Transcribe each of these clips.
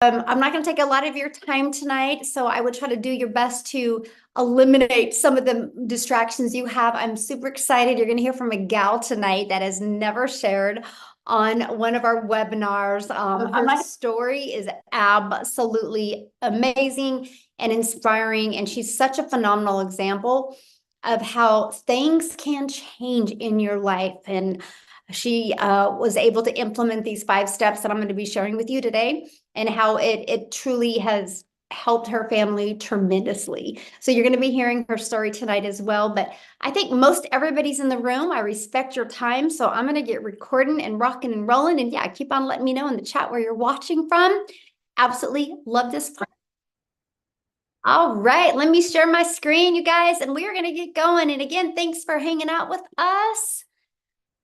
I'm not going to take a lot of your time tonight, so I would try to do your best to eliminate some of the distractions you have. I'm super excited. You're going to hear from a gal tonight that has never shared on one of our webinars. Her story is absolutely amazing and inspiring, and she's such a phenomenal example of how things can change in your life. And she was able to implement these 5 steps that I'm going to be sharing with you today, and how it truly has helped her family tremendously. So you're going to be hearing her story tonight as well. But I think most everybody's in the room. I respect your time. So I'm going to get recording and rocking and rolling. And yeah, keep on letting me know in the chat where you're watching from. Absolutely love this. All right, let me share my screen, you guys, and we are going to get going. And again, thanks for hanging out with us.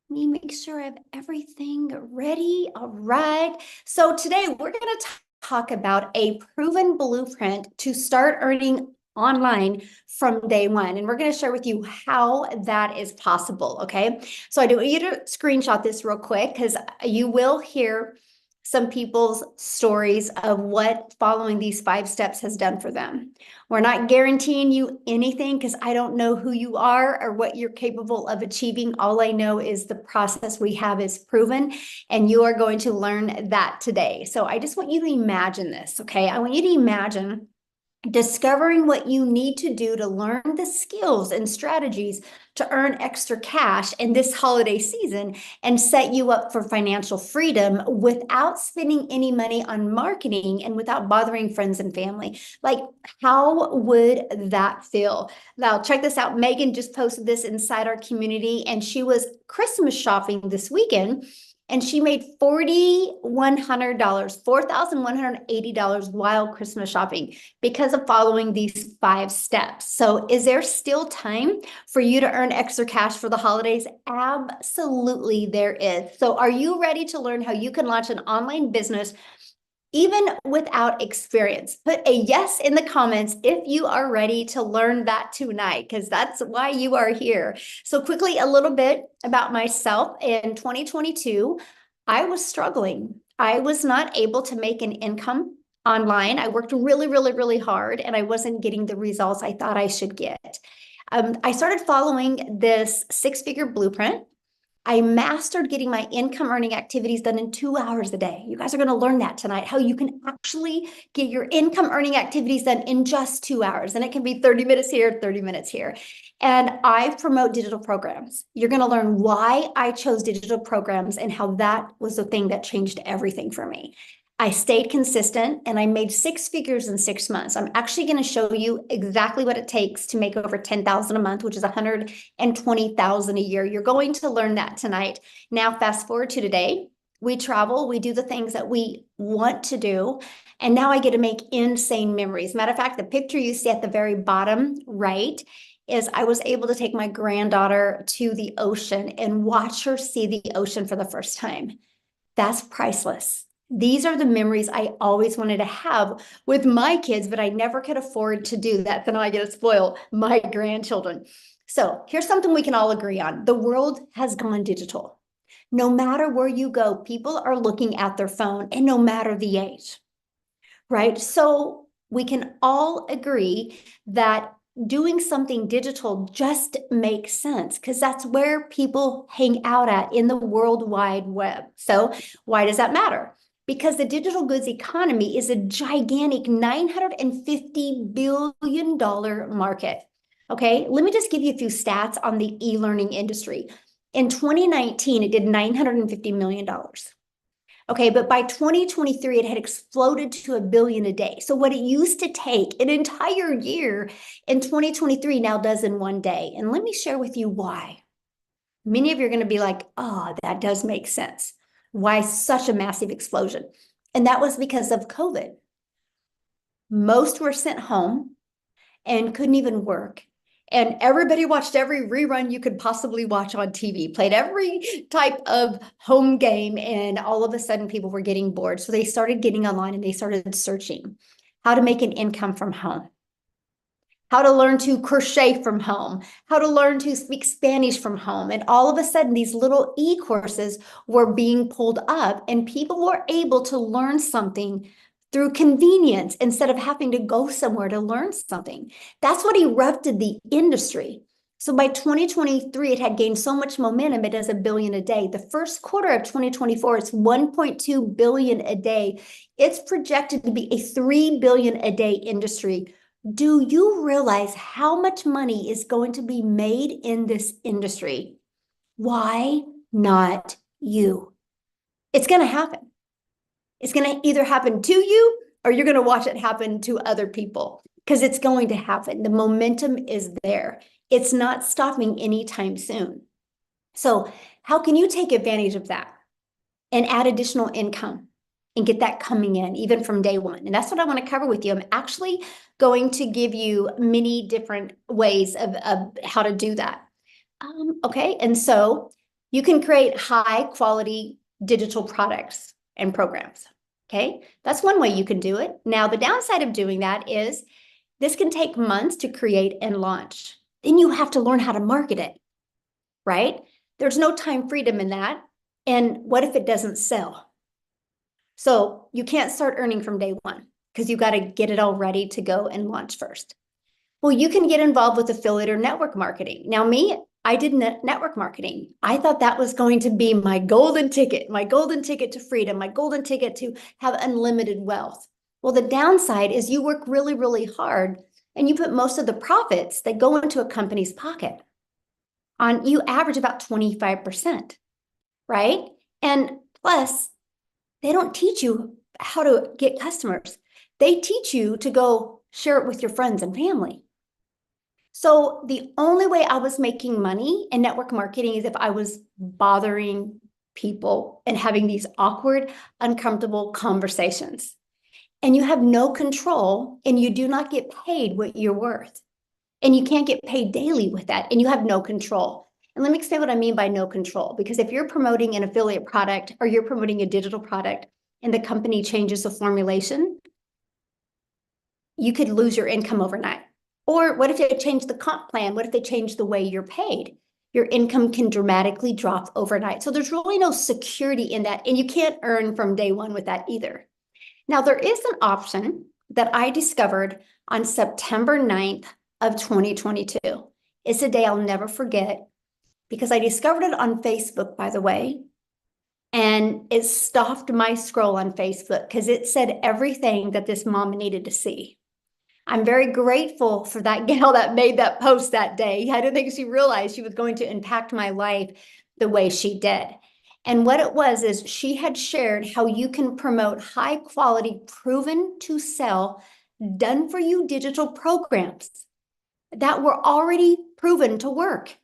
Let me make sure I have everything ready. All right. So today we're going to talk about a proven blueprint to start earning online from day one. And we're going to share with you how that is possible. Okay. So I do want you to screenshot this real quick, because you will hear some people's stories of what following these 5 steps has done for them. We're not guaranteeing you anything, because I don't know who you are or what you're capable of achieving. All I know is the process we have is proven, and you are going to learn that today. So I just want you to imagine this, okay? I want you to imagine discovering what you need to do to learn the skills and strategies to earn extra cash in this holiday season and set you up for financial freedom without spending any money on marketing and without bothering friends and family. Like, how would that feel? Now, check this out. Megan just posted this inside our community, and she was Christmas shopping this weekend, and she made $4,100, $4,180 while Christmas shopping, because of following these 5 steps. So is there still time for you to earn extra cash for the holidays? Absolutely, there is. So are you ready to learn how you can launch an online business even without experience? Put a yes in the comments if you are ready to learn that tonight, because that's why you are here. So quickly, a little bit about myself. In 2022, I was struggling. I was not able to make an income online. I worked really, really, really hard, and I wasn't getting the results I thought I should get. I started following this 6-figure blueprint. I mastered getting my income earning activities done in 2 hours a day. You guys are going to learn that tonight, how you can actually get your income earning activities done in just 2 hours. And it can be 30 minutes here, 30 minutes here. And I promote digital programs. You're going to learn why I chose digital programs and how that was the thing that changed everything for me. I stayed consistent, and I made 6 figures in 6 months. I'm actually going to show you exactly what it takes to make over $10,000 a month, which is $120,000 a year. You're going to learn that tonight. Now, fast forward to today. We travel, we do the things that we want to do, and now I get to make insane memories. Matter of fact, the picture you see at the very bottom right is I was able to take my granddaughter to the ocean and watch her see the ocean for the first time. That's priceless. These are the memories I always wanted to have with my kids, but I never could afford to do that. Then I get to spoil my grandchildren. So here's something we can all agree on. The world has gone digital. No matter where you go, people are looking at their phone, and no matter the age, right? So we can all agree that doing something digital just makes sense, because that's where people hang out at in the World Wide Web. So why does that matter? Because the digital goods economy is a gigantic $950 billion market. Okay, let me just give you a few stats on the e-learning industry. In 2019, it did $950 million. Okay, but by 2023, it had exploded to $1 billion a day. So what it used to take an entire year in 2023 now does in 1 day. And let me share with you why. Many of you are going to be like, oh, that does make sense. Why such a massive explosion? And that was because of COVID. Most were sent home and couldn't even work. And everybody watched every rerun you could possibly watch on TV, played every type of home game, and all of a sudden people were getting bored. So they started getting online and they started searching how to make an income from home, how to learn to crochet from home, how to learn to speak Spanish from home. And all of a sudden, these little e-courses were being pulled up, and people were able to learn something through convenience instead of having to go somewhere to learn something. That's what erupted the industry. So by 2023, it had gained so much momentum, it does $1 billion a day. The first quarter of 2024, it's 1.2 billion a day. It's projected to be a 3 billion a day industry. Do you realize how much money is going to be made in this industry? Why not you? It's going to happen. It's going to either happen to you or you're going to watch it happen to other people, because it's going to happen. The momentum is there. It's not stopping anytime soon. So how can you take advantage of that and add additional income and get that coming in even from day one? And that's what I want to cover with you. I'm actually going to give you many different ways of how to do that. Okay, and so you can create high quality digital products and programs. Okay, that's one way you can do it. Now, the downside of doing that is this can take months to create and launch. Then you have to learn how to market it, right? There's no time freedom in that. And what if it doesn't sell? So you can't start earning from day one because you got to get it all ready to go and launch first. Well, you can get involved with affiliate or network marketing. Now, I did network marketing. I thought that was going to be my golden ticket to freedom, my golden ticket to have unlimited wealth. Well, the downside is you work really, really hard and you put most of the profits that go into a company's pocket. You average about 25%, right? And plus, they don't teach you how to get customers. They teach you to go share it with your friends and family. So the only way I was making money in network marketing is if I was bothering people and having these awkward, uncomfortable conversations. And you have no control and you do not get paid what you're worth. And you can't get paid daily with that and you have no control. And let me explain what I mean by no control, because if you're promoting an affiliate product or you're promoting a digital product and the company changes the formulation, you could lose your income overnight. Or what if they change the comp plan? What if they change the way you're paid? Your income can dramatically drop overnight. So there's really no security in that. And you can't earn from day one with that either. Now, there is an option that I discovered on September 9th of 2022. It's a day I'll never forget because I discovered it on Facebook, by the way. And it stopped my scroll on Facebook because it said everything that this mom needed to see. I'm very grateful for that gal that made that post that day. I don't think she realized she was going to impact my life the way she did. And what it was is she had shared how you can promote high quality, proven to sell, done for you digital programs that were already proven to work.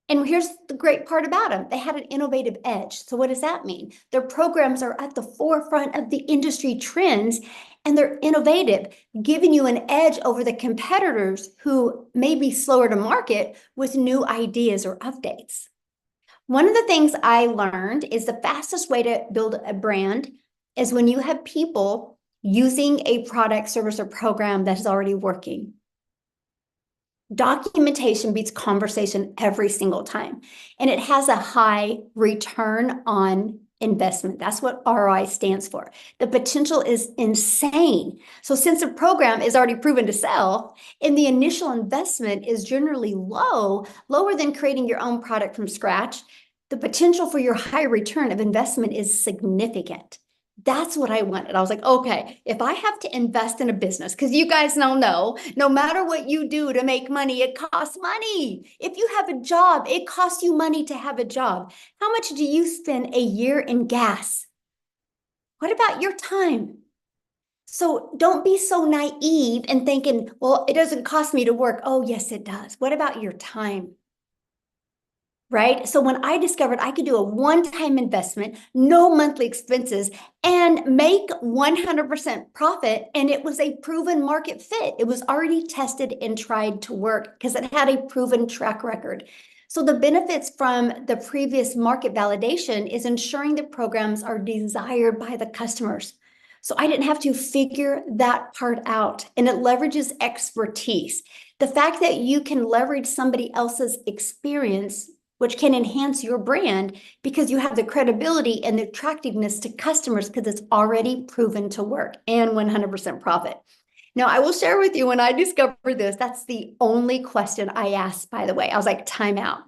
And here's the great part about them. They had an innovative edge. So what does that mean? Their programs are at the forefront of the industry trends and they're innovative, giving you an edge over the competitors who may be slower to market with new ideas or updates. One of the things I learned is the fastest way to build a brand is when you have people using a product, service, or program that is already working. Documentation beats conversation every single time. And it has a high return on investment. That's what ROI stands for. The potential is insane. So since the program is already proven to sell and the initial investment is generally lower than creating your own product from scratch, the potential for your high return of investment is significant. That's what I wanted. I was like, okay, if I have to invest in a business, because you guys know, no matter what you do to make money, it costs money. If you have a job, it costs you money to have a job. How much do you spend a year in gas? What about your time? So don't be so naive and thinking, well, it doesn't cost me to work. Oh, yes, it does. What about your time? Right? So when I discovered I could do a one-time investment, no monthly expenses, and make 100% profit, and it was a proven market fit. It was already tested and tried to work because it had a proven track record. So the benefits from the previous market validation is ensuring the programs are desired by the customers. So I didn't have to figure that part out, and it leverages expertise. The fact that you can leverage somebody else's experience which can enhance your brand because you have the credibility and the attractiveness to customers because it's already proven to work and 100% profit. Now, I will share with you when I discovered this, that's the only question I asked, by the way. I was like, time out.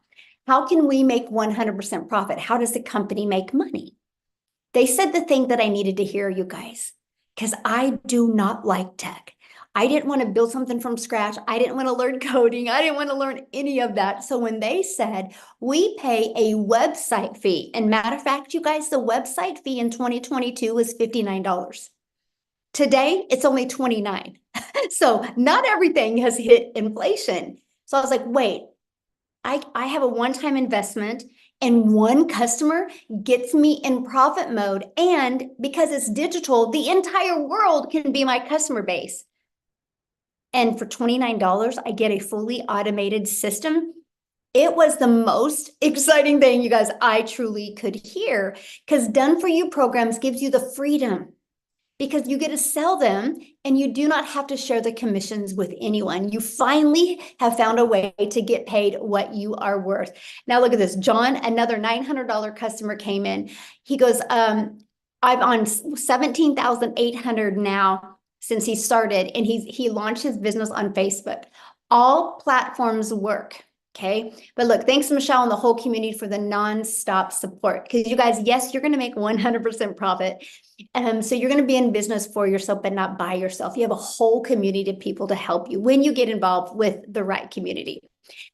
How can we make 100% profit? How does the company make money? They said the thing that I needed to hear, you guys, because I do not like tech. I didn't want to build something from scratch. I didn't want to learn coding. I didn't want to learn any of that. So when they said we pay a website fee, and matter of fact, you guys, the website fee in 2022 was $59. Today, it's only 29. So not everything has hit inflation. So I was like, wait, I have a one-time investment and one customer gets me in profit mode. And because it's digital, the entire world can be my customer base. And for $29, I get a fully automated system. It was the most exciting thing, you guys, I truly could hear, because done for you programs gives you the freedom because you get to sell them and you do not have to share the commissions with anyone. You finally have found a way to get paid what you are worth. Now look at this. John, another $900 customer came in. He goes, I'm on 17,800 now since he started, and he launched his business on Facebook. All platforms work. Okay. But look, thanks Michelle and the whole community for the nonstop support. Because you guys, yes, you're going to make 100% profit. So you're going to be in business for yourself, but not by yourself. You have a whole community of people to help you when you get involved with the right community.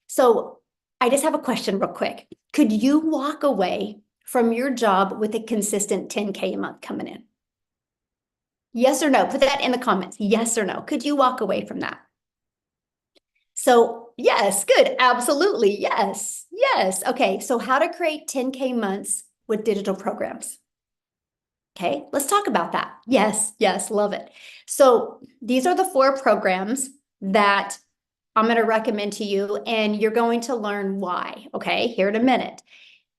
So I just have a question real quick. Could you walk away from your job with a consistent 10K a month coming in? Yes or no? Put that in the comments. Yes or no? Could you walk away from that? So yes, good. Absolutely. Yes. Yes. Okay. So how to create 10K months with digital programs. Okay. Let's talk about that. Yes. Yes. Love it. So these are the 4 programs that I'm going to recommend to you, and you're going to learn why. Okay. Here in a minute,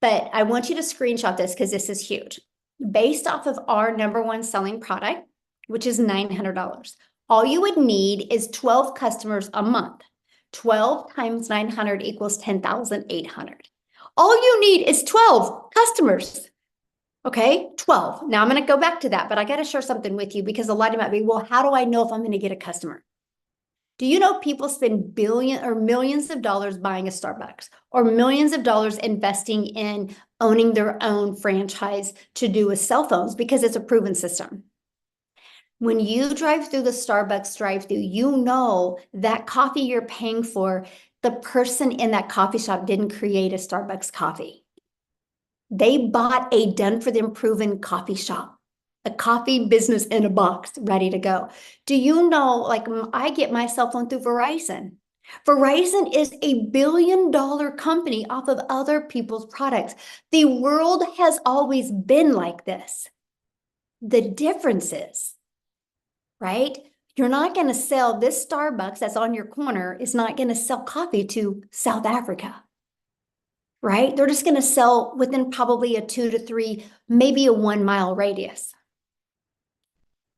but I want you to screenshot this because this is huge. Based off of our #1 selling product, which is $900, all you would need is 12 customers a month. 12 times 900 equals 10,800. All you need is 12 customers. Okay, 12. Now I'm going to go back to that, but I got to share something with you because a lot of you might be, well, how do I know if I'm going to get a customer? Do you know people spend billions or millions of dollars buying a Starbucks or millions of dollars investing in owning their own franchise to do with cell phones because it's a proven system? When you drive through the Starbucks drive-through, you know that coffee you're paying for, the person in that coffee shop didn't create a Starbucks coffee. They bought a done-for-them proven coffee shop, a coffee business in a box ready to go. Do you know, like I get my cell phone through Verizon. Verizon is a billion-dollar company off of other people's products. The world has always been like this. The difference is, right? You're not going to sell this Starbucks that's on your corner is not going to sell coffee to South Africa, right? They're just going to sell within probably a 2 to 3, maybe a 1 mile radius.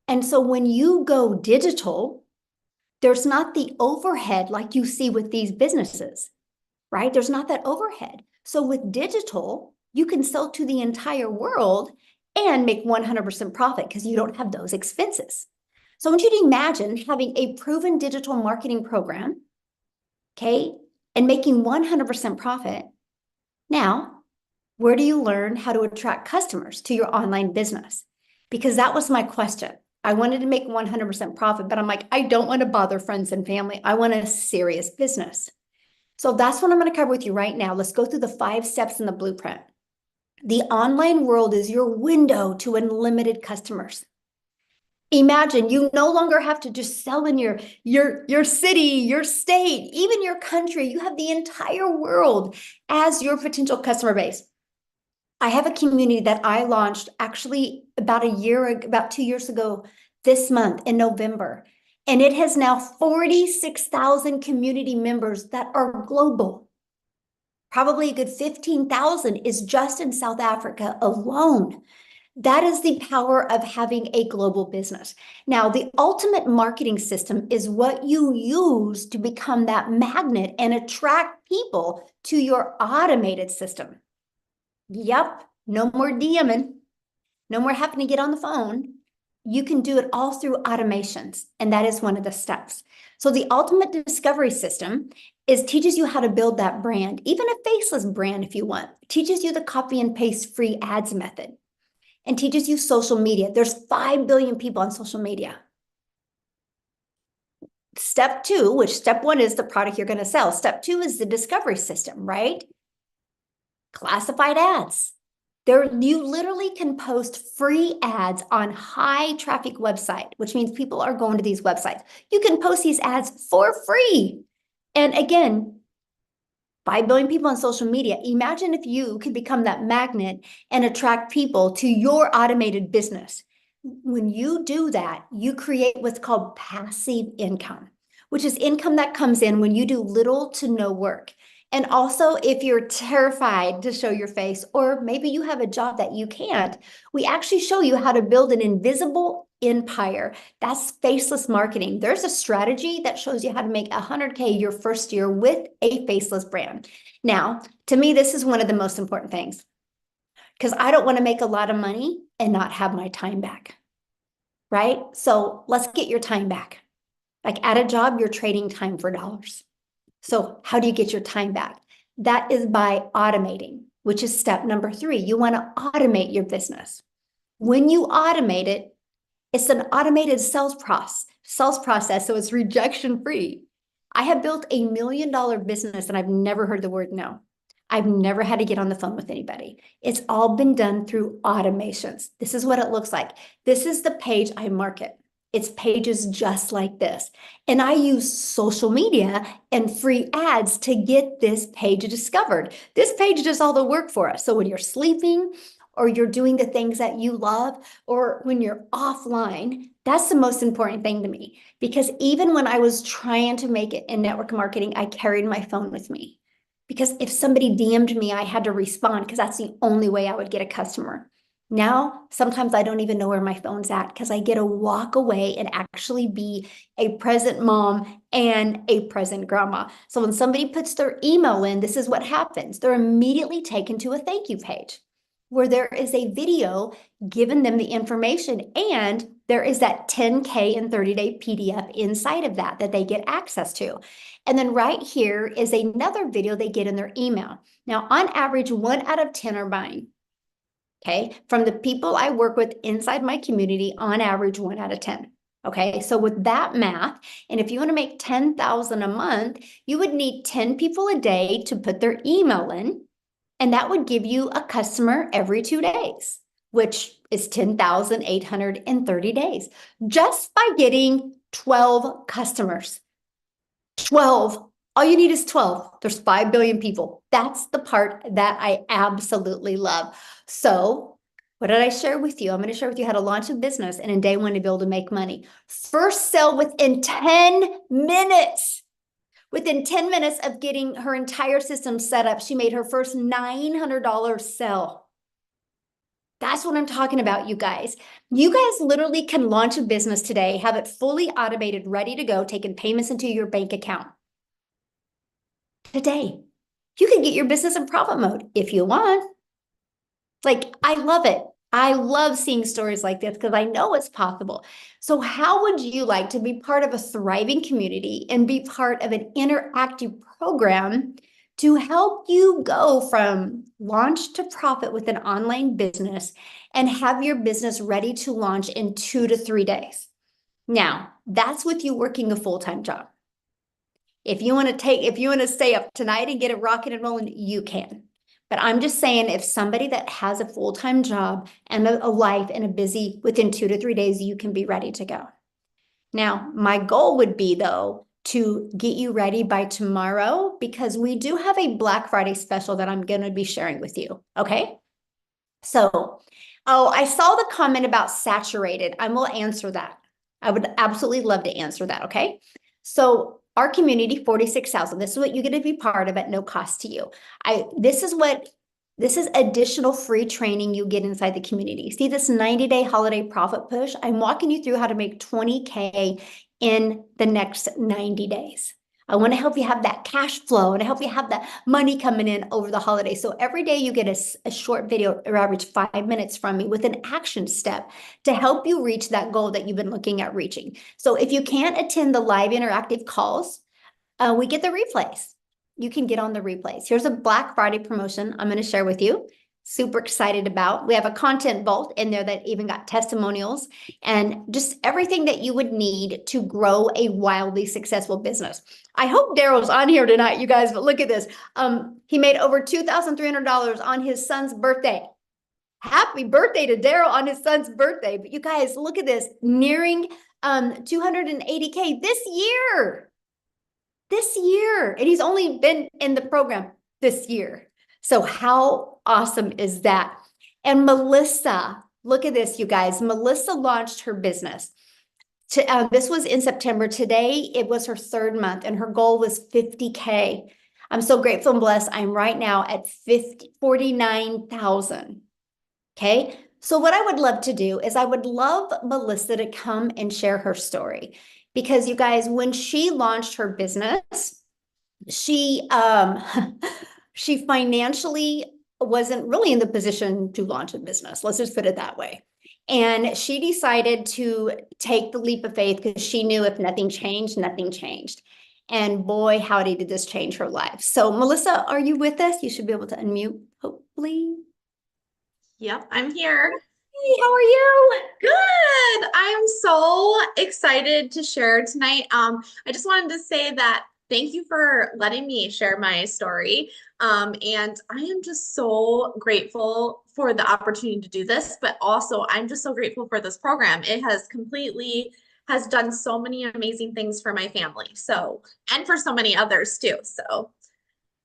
And so when you go digital, there's not the overhead like you see with these businesses, right? There's not that overhead. So with digital, you can sell to the entire world and make 100% profit because you don't have those expenses. So I want you to imagine having a proven digital marketing program, okay, and making 100% profit. Now, where do you learn how to attract customers to your online business? Because that was my question. I wanted to make 100% profit, but I'm like, I don't want to bother friends and family. I want a serious business. So that's what I'm going to cover with you right now. Let's go through the 5 steps in the blueprint. The online world is your window to unlimited customers. Imagine you no longer have to just sell in your city, your state, even your country. You have the entire world as your potential customer base. I have a community that I launched actually about 2 years ago this month in November. And it has now 46,000 community members that are global. Probably a good 15,000 is just in South Africa alone. That is the power of having a global business. Now, the ultimate marketing system is what you use to become that magnet and attract people to your automated system. Yep, no more DMing, no more having to get on the phone. You can do it all through automations, and that is one of the steps. So the ultimate discovery system teaches you how to build that brand, even a faceless brand if you want. It teaches you the copy and paste free ads method, and teaches you social media. There's 5 billion people on social media. Step 2, which step 1 is the product you're going to sell. Step 2 is the discovery system, right? Classified ads. You literally can post free ads on high traffic website, which means people are going to these websites. You can post these ads for free. And again, 5 billion people on social media. Imagine if you could become that magnet and attract people to your automated business. When you do that, you create what's called passive income, which is income that comes in when you do little to no work. And also, if you're terrified to show your face, or maybe you have a job that you can't, we actually show you how to build an invisible empire. That's faceless marketing. There's a strategy that shows you how to make 100K your first year with a faceless brand. Now, to me, this is one of the most important things, because I don't want to make a lot of money and not have my time back, right? So let's get your time back. Like at a job, you're trading time for dollars. So how do you get your time back? That is by automating, which is step number 3. You want to automate your business. When you automate it, it's an automated sales process, so it's rejection free. I have built $1 million business and I've never heard the word no. I've never had to get on the phone with anybody. It's all been done through automations. This is what it looks like. This is the page I market. It's pages just like this. And I use social media and free ads to get this page discovered. This page does all the work for us. So when you're sleeping or you're doing the things that you love, or when you're offline, that's the most important thing to me. Because even when I was trying to make it in network marketing, I carried my phone with me. Because if somebody DM'd me, I had to respond because that's the only way I would get a customer. Now, sometimes I don't even know where my phone's at because I get to walk away and actually be a present mom and a present grandma. So when somebody puts their email in, this is what happens. They're immediately taken to a thank you page where there is a video giving them the information, and there is that 10K and 30-day PDF inside of that they get access to. And then right here is another video they get in their email. Now, on average, 1 out of 10 are buying. Okay, from the people I work with inside my community, on average, 1 out of 10. Okay, so with that math, and if you want to make $10,000 a month, you would need 10 people a day to put their email in, and that would give you a customer every 2 days, which is 10,830 days, just by getting 12 customers. 12. All you need is 12. There's 5 billion people. That's the part that I absolutely love. So what did I share with you? I'm going to share with you how to launch a business and in day 1 to be able to make money. First sell within 10 minutes. Within 10 minutes of getting her entire system set up, she made her first $900 sell. That's what I'm talking about, you guys. You guys literally can launch a business today, have it fully automated, ready to go, taking payments into your bank account. Today, you can get your business in profit mode if you want. Like, I love it. I love seeing stories like this because I know it's possible. So how would you like to be part of a thriving community and be part of an interactive program to help you go from launch to profit with an online business and have your business ready to launch in 2 to 3 days? Now, that's with you working a full-time job. If you want to stay up tonight and get it rocking and rolling, you can. But I'm just saying, if somebody that has a full-time job and a life and a busy, within 2 to 3 days, you can be ready to go. Now, my goal would be, though, to get you ready by tomorrow, because we do have a Black Friday special that I'm going to be sharing with you. Okay. So, I saw the comment about saturated. I will answer that. I would absolutely love to answer that. Okay. So our community, 46,000. This is what you get to be part of at no cost to you. This is additional free training you get inside the community. See this 90-day holiday profit push? I'm walking you through how to make 20K in the next 90 days. I want to help you have that cash flow and help you have that money coming in over the holiday. So every day you get a short video, or average 5 minutes from me with an action step to help you reach that goal that you've been looking at reaching. So if you can't attend the live interactive calls, we get the replays. You can get on the replays. Here's a Black Friday promotion I'm going to share with you. Super excited about. We have a content vault in there that even got testimonials and just everything that you would need to grow a wildly successful business. I hope Daryl's on here tonight, you guys, but look at this. He made over $2,300 on his son's birthday. Happy birthday to Daryl on his son's birthday. But you guys, look at this, nearing 280K this year. This year. And he's only been in the program this year. So how awesome is that? And Melissa, look at this, you guys. Melissa launched her business. This was in September. Today, it was her 3rd month, and her goal was 50K. I'm so grateful and blessed. I'm right now at 49,000. Okay. So what I would love to do is I would love Melissa to come and share her story. Because you guys, when she launched her business, she she financially wasn't really in the position to launch a business. Let's just put it that way. And she decided to take the leap of faith because she knew if nothing changed, nothing changed. And boy, howdy, did this change her life. So Melissa, are you with us? You should be able to unmute, hopefully. Yep, I'm here. Hey, how are you? Good. I'm so excited to share tonight. I just wanted to say that thank you for letting me share my story. And I am just so grateful for the opportunity to do this, but also I'm just so grateful for this program. It has done so many amazing things for my family. So, and for so many others too. So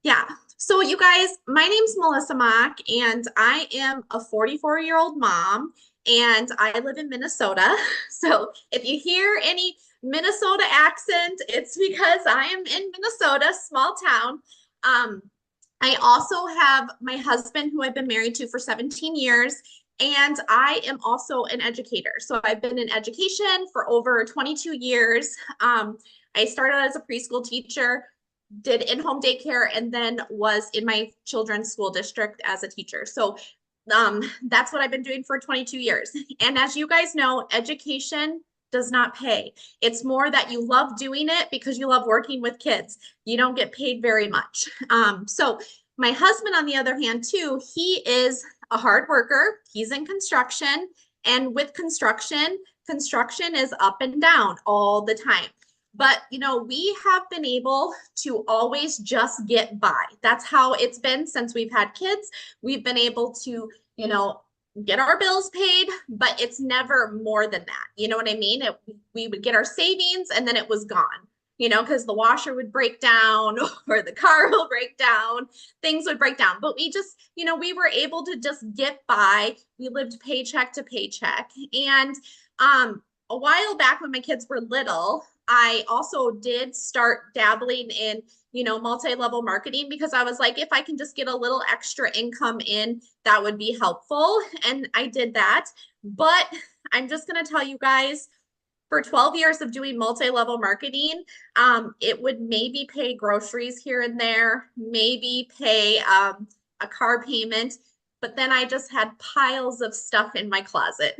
yeah. So you guys, my name's Melissa Mock, and I am a 44-year-old mom, and I live in Minnesota. So if you hear any Minnesota accent, it's because I am in Minnesota, small town. I also have my husband, who I've been married to for 17 years, and I am also an educator. So I've been in education for over 22 years. I started as a preschool teacher, did in-home daycare, and then was in my children's school district as a teacher. So that's what I've been doing for 22 years. And as you guys know, education does not pay. It's more that you love doing it because you love working with kids. You don't get paid very much. So my husband, on the other hand, too, he is a hard worker. He's in construction. And with construction is up and down all the time. But, you know, we have been able to always just get by. That's how it's been since we've had kids. We've been able to, you know, get our bills paid, but it's never more than that. You know what I mean? We would get our savings and then it was gone, you know, because the washer would break down or the car will break down, things would break down. But we just, you know, we were able to just get by. We lived paycheck to paycheck. And a while back when my kids were little, I also did start dabbling in, you know, multi-level marketing because I was like, if I can just get a little extra income in, that would be helpful. And I did that. But I'm just going to tell you guys, for 12 years of doing multi-level marketing, it would maybe pay groceries here and there, maybe pay a car payment, but then I just had piles of stuff in my closet.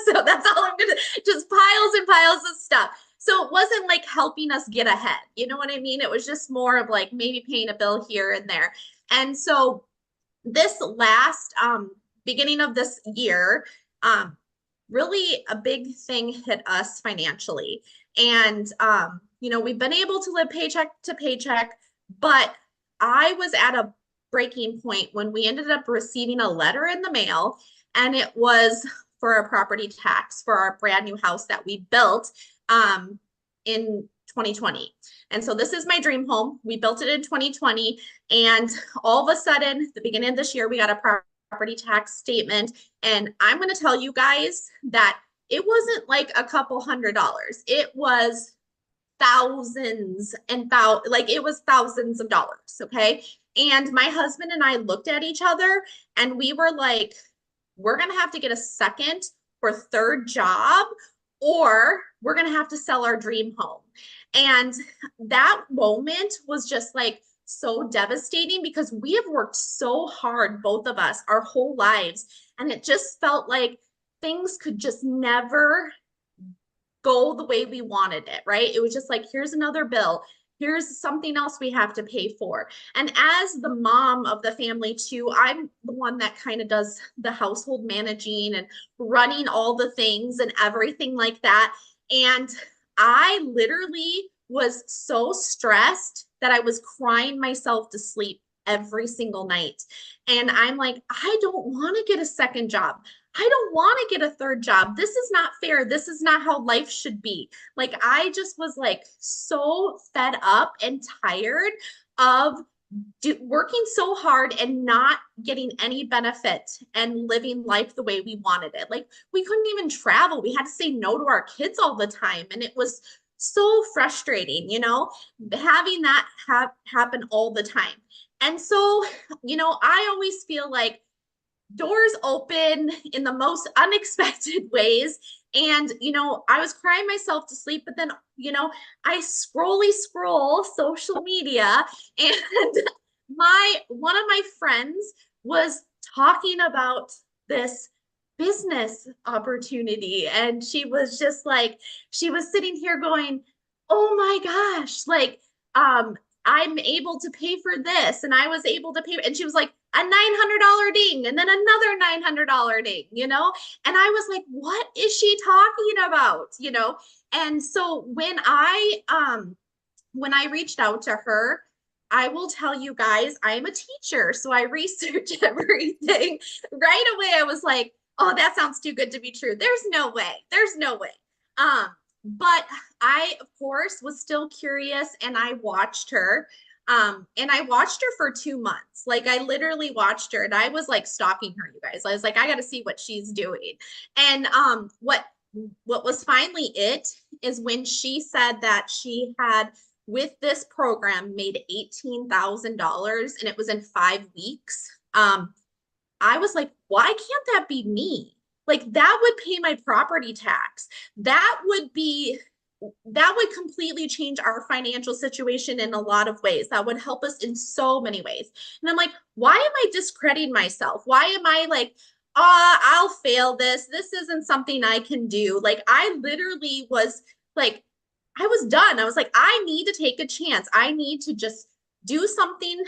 So that's all I'm gonna, just piles and piles of stuff. So it wasn't like helping us get ahead. You know what I mean? It was just more of like maybe paying a bill here and there. And so this last beginning of this year, really a big thing hit us financially. And you know, we've been able to live paycheck to paycheck, but I was at a breaking point when we ended up receiving a letter in the mail, and it was for a property tax for our brand new house that we built in 2020. And so this is my dream home. We built it in 2020. And all of a sudden, the beginning of this year, we got a property tax statement. And I'm going to tell you guys that it wasn't like a couple $100. It was thousands and like it was thousands of dollars. Okay. And my husband and I looked at each other and we were like, we're going to have to get a second or third job, or we're going to have to sell our dream home. And that moment was just like so devastating because we have worked so hard, both of us, our whole lives. And it just felt like things could just never go the way we wanted it, right? It was just like, here's another bill. Here's something else we have to pay for. And as the mom of the family, too, I'm the one that kind of does the household managing and running all the things and everything like that. And I literally was so stressed that I was crying myself to sleep every single night. And I'm like, I don't want to get a second job. I don't want to get a third job. This is not fair. This is not how life should be. Like, I just was like so fed up and tired of working so hard and not getting any benefit and living life the way we wanted it. Like, we couldn't even travel. We had to say no to our kids all the time. And it was so frustrating, having that happen all the time. And so, I always feel like doors open in the most unexpected ways. And, I was crying myself to sleep, but then, I scroll social media and one of my friends was talking about this business opportunity. And she was just like, she was sitting here going, oh my gosh, like, I'm able to pay for this. And I was able to pay. And she was like, a $900 ding and then another $900 ding, And I was like, what is she talking about? And so when I reached out to her, I will tell you guys, I am a teacher. So I researched everything right away. I was like, oh, that sounds too good to be true. There's no way. There's no way. But I, of course, was still curious and I watched her. And I watched her for 2 months. Like, I literally watched her and I was like stalking her, you guys. I was like, I got to see what she's doing. And what was finally it is when she said that she had, with this program, made $18,000 and it was in 5 weeks. I was like, why can't that be me? Like, that would pay my property tax. That would completely change our financial situation in a lot of ways. That would help us in so many ways. And I'm like, why am I discrediting myself? Why am I like, I'll fail this. This isn't something I can do. Like, I literally was like, I was done. I was like, I need to take a chance. I need to just do something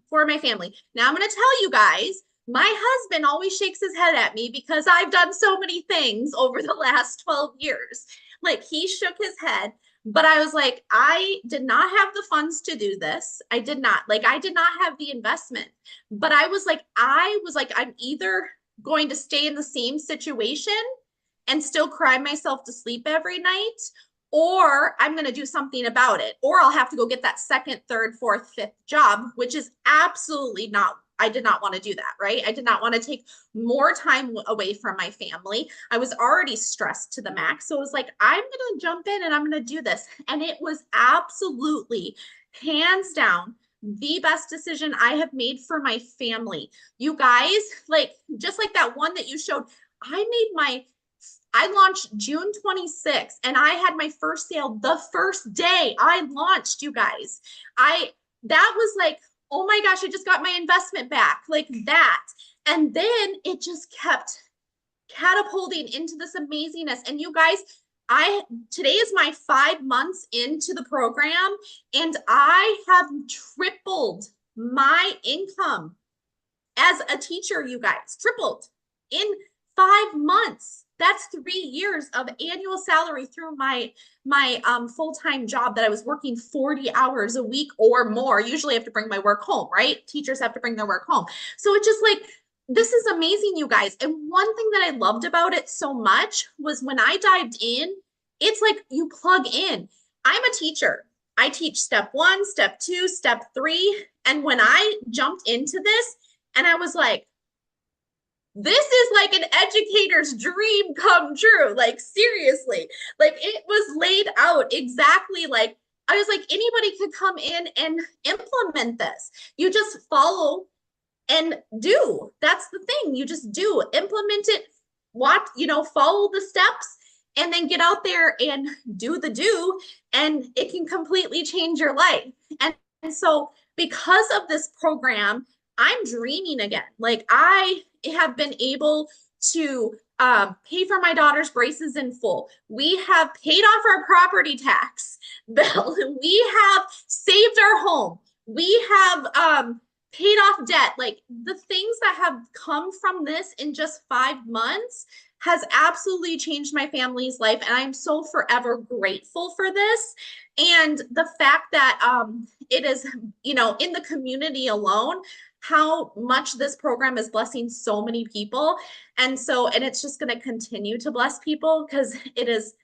for my family. Now I'm going to tell you guys, my husband always shakes his head at me because I've done so many things over the last 12 years. Like, he shook his head, but I was like, I did not have the funds to do this. I did not have the investment, but I was like, I'm either going to stay in the same situation and still cry myself to sleep every night, or I'm going to do something about it, or I'll have to go get that second, third, fourth, fifth job, which is absolutely not, I did not want to do that, right? I did not want to take more time away from my family. I was already stressed to the max. So it was like, I'm going to jump in and I'm going to do this. And it was absolutely, hands down, the best decision I have made for my family. You guys, like, just like that one that you showed, I launched June 26th and I had my first sale the first day I launched, you guys. That was like, oh my gosh, I just got my investment back, like that. And then it just kept catapulting into this amazingness. And you guys, today is my 5 months into the program and I have tripled my income as a teacher, you guys, tripled in 5 months. That's 3 years of annual salary through my full-time job that I was working 40 hours a week or more. Usually I have to bring my work home, right? Teachers have to bring their work home. So it's just like, this is amazing, you guys. And one thing that I loved about it so much was when I dived in, it's like you plug in. I'm a teacher. I teach step 1, step 2, step 3. And when I jumped into this and I was like, this is like an educator's dream come true. Like, seriously, like, it was laid out exactly like, I was like, anybody could come in and implement this. You just follow and do. That's the thing. You just do, implement it, follow the steps and then get out there and do the do, and it can completely change your life. And so because of this program, I'm dreaming again. Like I have been able to pay for my daughter's braces in full. We have paid off our property tax bill. We have saved our home. We have paid off debt. Like the things that have come from this in just 5 months has absolutely changed my family's life. And I'm so forever grateful for this. And the fact that it is, you know, in the community alone, how much this program is blessing so many people. And so, and it's just going to continue to bless people because it is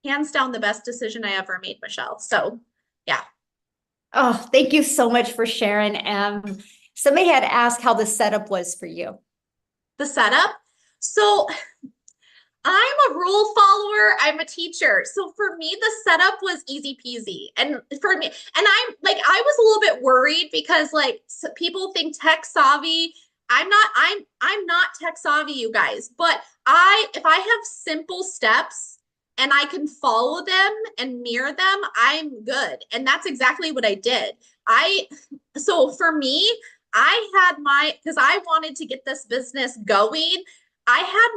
hands down the best decision I ever made, Michelle. So, yeah. Oh, thank you so much for sharing. Somebody had asked how the setup was for you. The setup. So, I'm a rule follower. I'm a teacher. So for me, the setup was easy peasy. And for me, and I was a little bit worried because like people think tech savvy. I'm not tech savvy, you guys, but if I have simple steps and I can follow them and mirror them, I'm good. And that's exactly what I did. So for me, because I wanted to get this business going, I had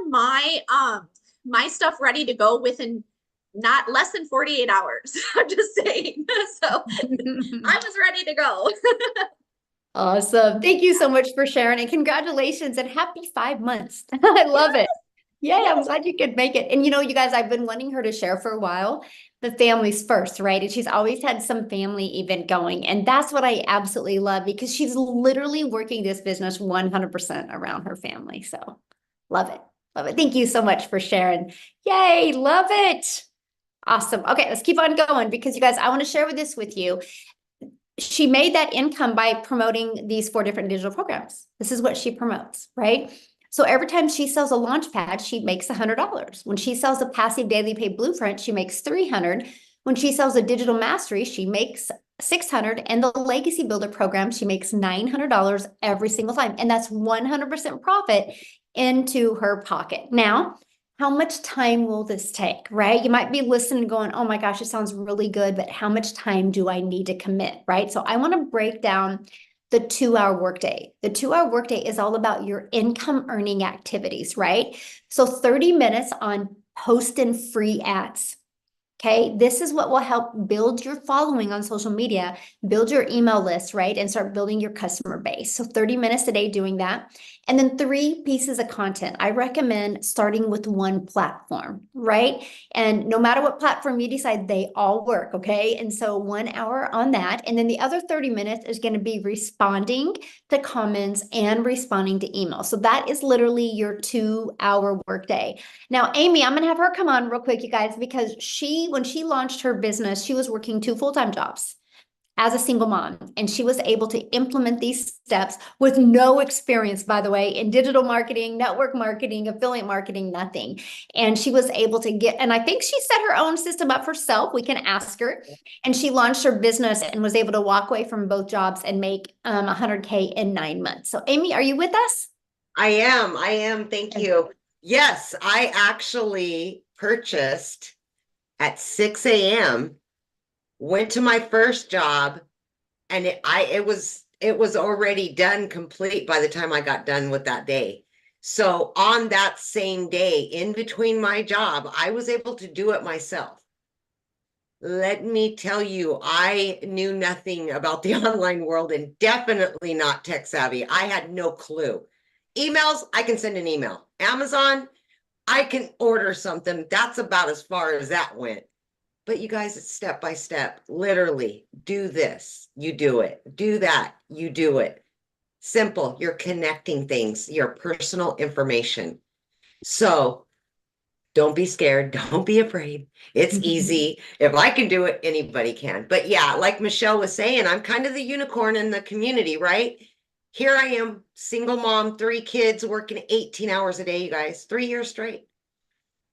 my stuff ready to go within not less than 48 hours. I'm just saying. So I was ready to go. Awesome. Thank you so much for sharing, and congratulations and happy 5 months. I love it. Yeah, I'm glad you could make it. And you know, you guys, I've been wanting her to share for a while the families first, right? And she's always had some family event going. And that's what I absolutely love because she's literally working this business 100% around her family. So love it. Love it. Thank you so much for sharing. Yay, love it. Awesome. Okay, let's keep on going because you guys, I want to share this with you. She made that income by promoting these 4 different digital programs. This is what she promotes, right? So every time she sells a launch pad, she makes $100. When she sells a passive daily pay blueprint, she makes $300. When she sells a digital mastery, she makes $600. And the legacy builder program, she makes $900 every single time. And that's 100% profit into her pocket. Now, how much time will this take, right? You might be listening going, oh my gosh, it sounds really good, but how much time do I need to commit, right? So I want to break down the 2-hour workday. The 2-hour workday is all about your income earning activities, right? So 30 minutes on post and free ads. Okay, this is what will help build your following on social media, build your email list, right? And start building your customer base. So 30 minutes a day doing that. And then 3 pieces of content. I recommend starting with 1 platform, right? And no matter what platform you decide, they all work, okay? And so 1 hour on that. And then the other 30 minutes is going to be responding to comments and responding to emails. So that is literally your 2-hour workday. Now, Amy, I'm going to have her come on real quick, you guys, because when she launched her business, she was working 2 full-time jobs as a single mom, and she was able to implement these steps with no experience, by the way, in digital marketing, network marketing, affiliate marketing, nothing. And she was able to and I think she set her own system up herself. We can ask her. And she launched her business and was able to walk away from both jobs and make 100K in 9 months. So Amy, are you with us? I am. Thank you. Yes, I actually purchased at 6 a.m., went to my first job, and it was already done complete by the time I got done with that day. So on that same day, in between my job, I was able to do it myself. Let me tell you, I knew nothing about the online world and definitely not tech savvy. I had no clue. Emails, I can send an email. Amazon, I can order something. That's about as far as that went. But you guys, it's step by step. Literally, do this, you do it. Do that, you do it. Simple. You're connecting things, your personal information. So don't be scared. Don't be afraid. It's easy. If I can do it, anybody can. But yeah, like Michelle was saying, I'm kind of the unicorn in the community, right? Here I am, single mom, 3 kids, working 18 hours a day, you guys, 3 years straight.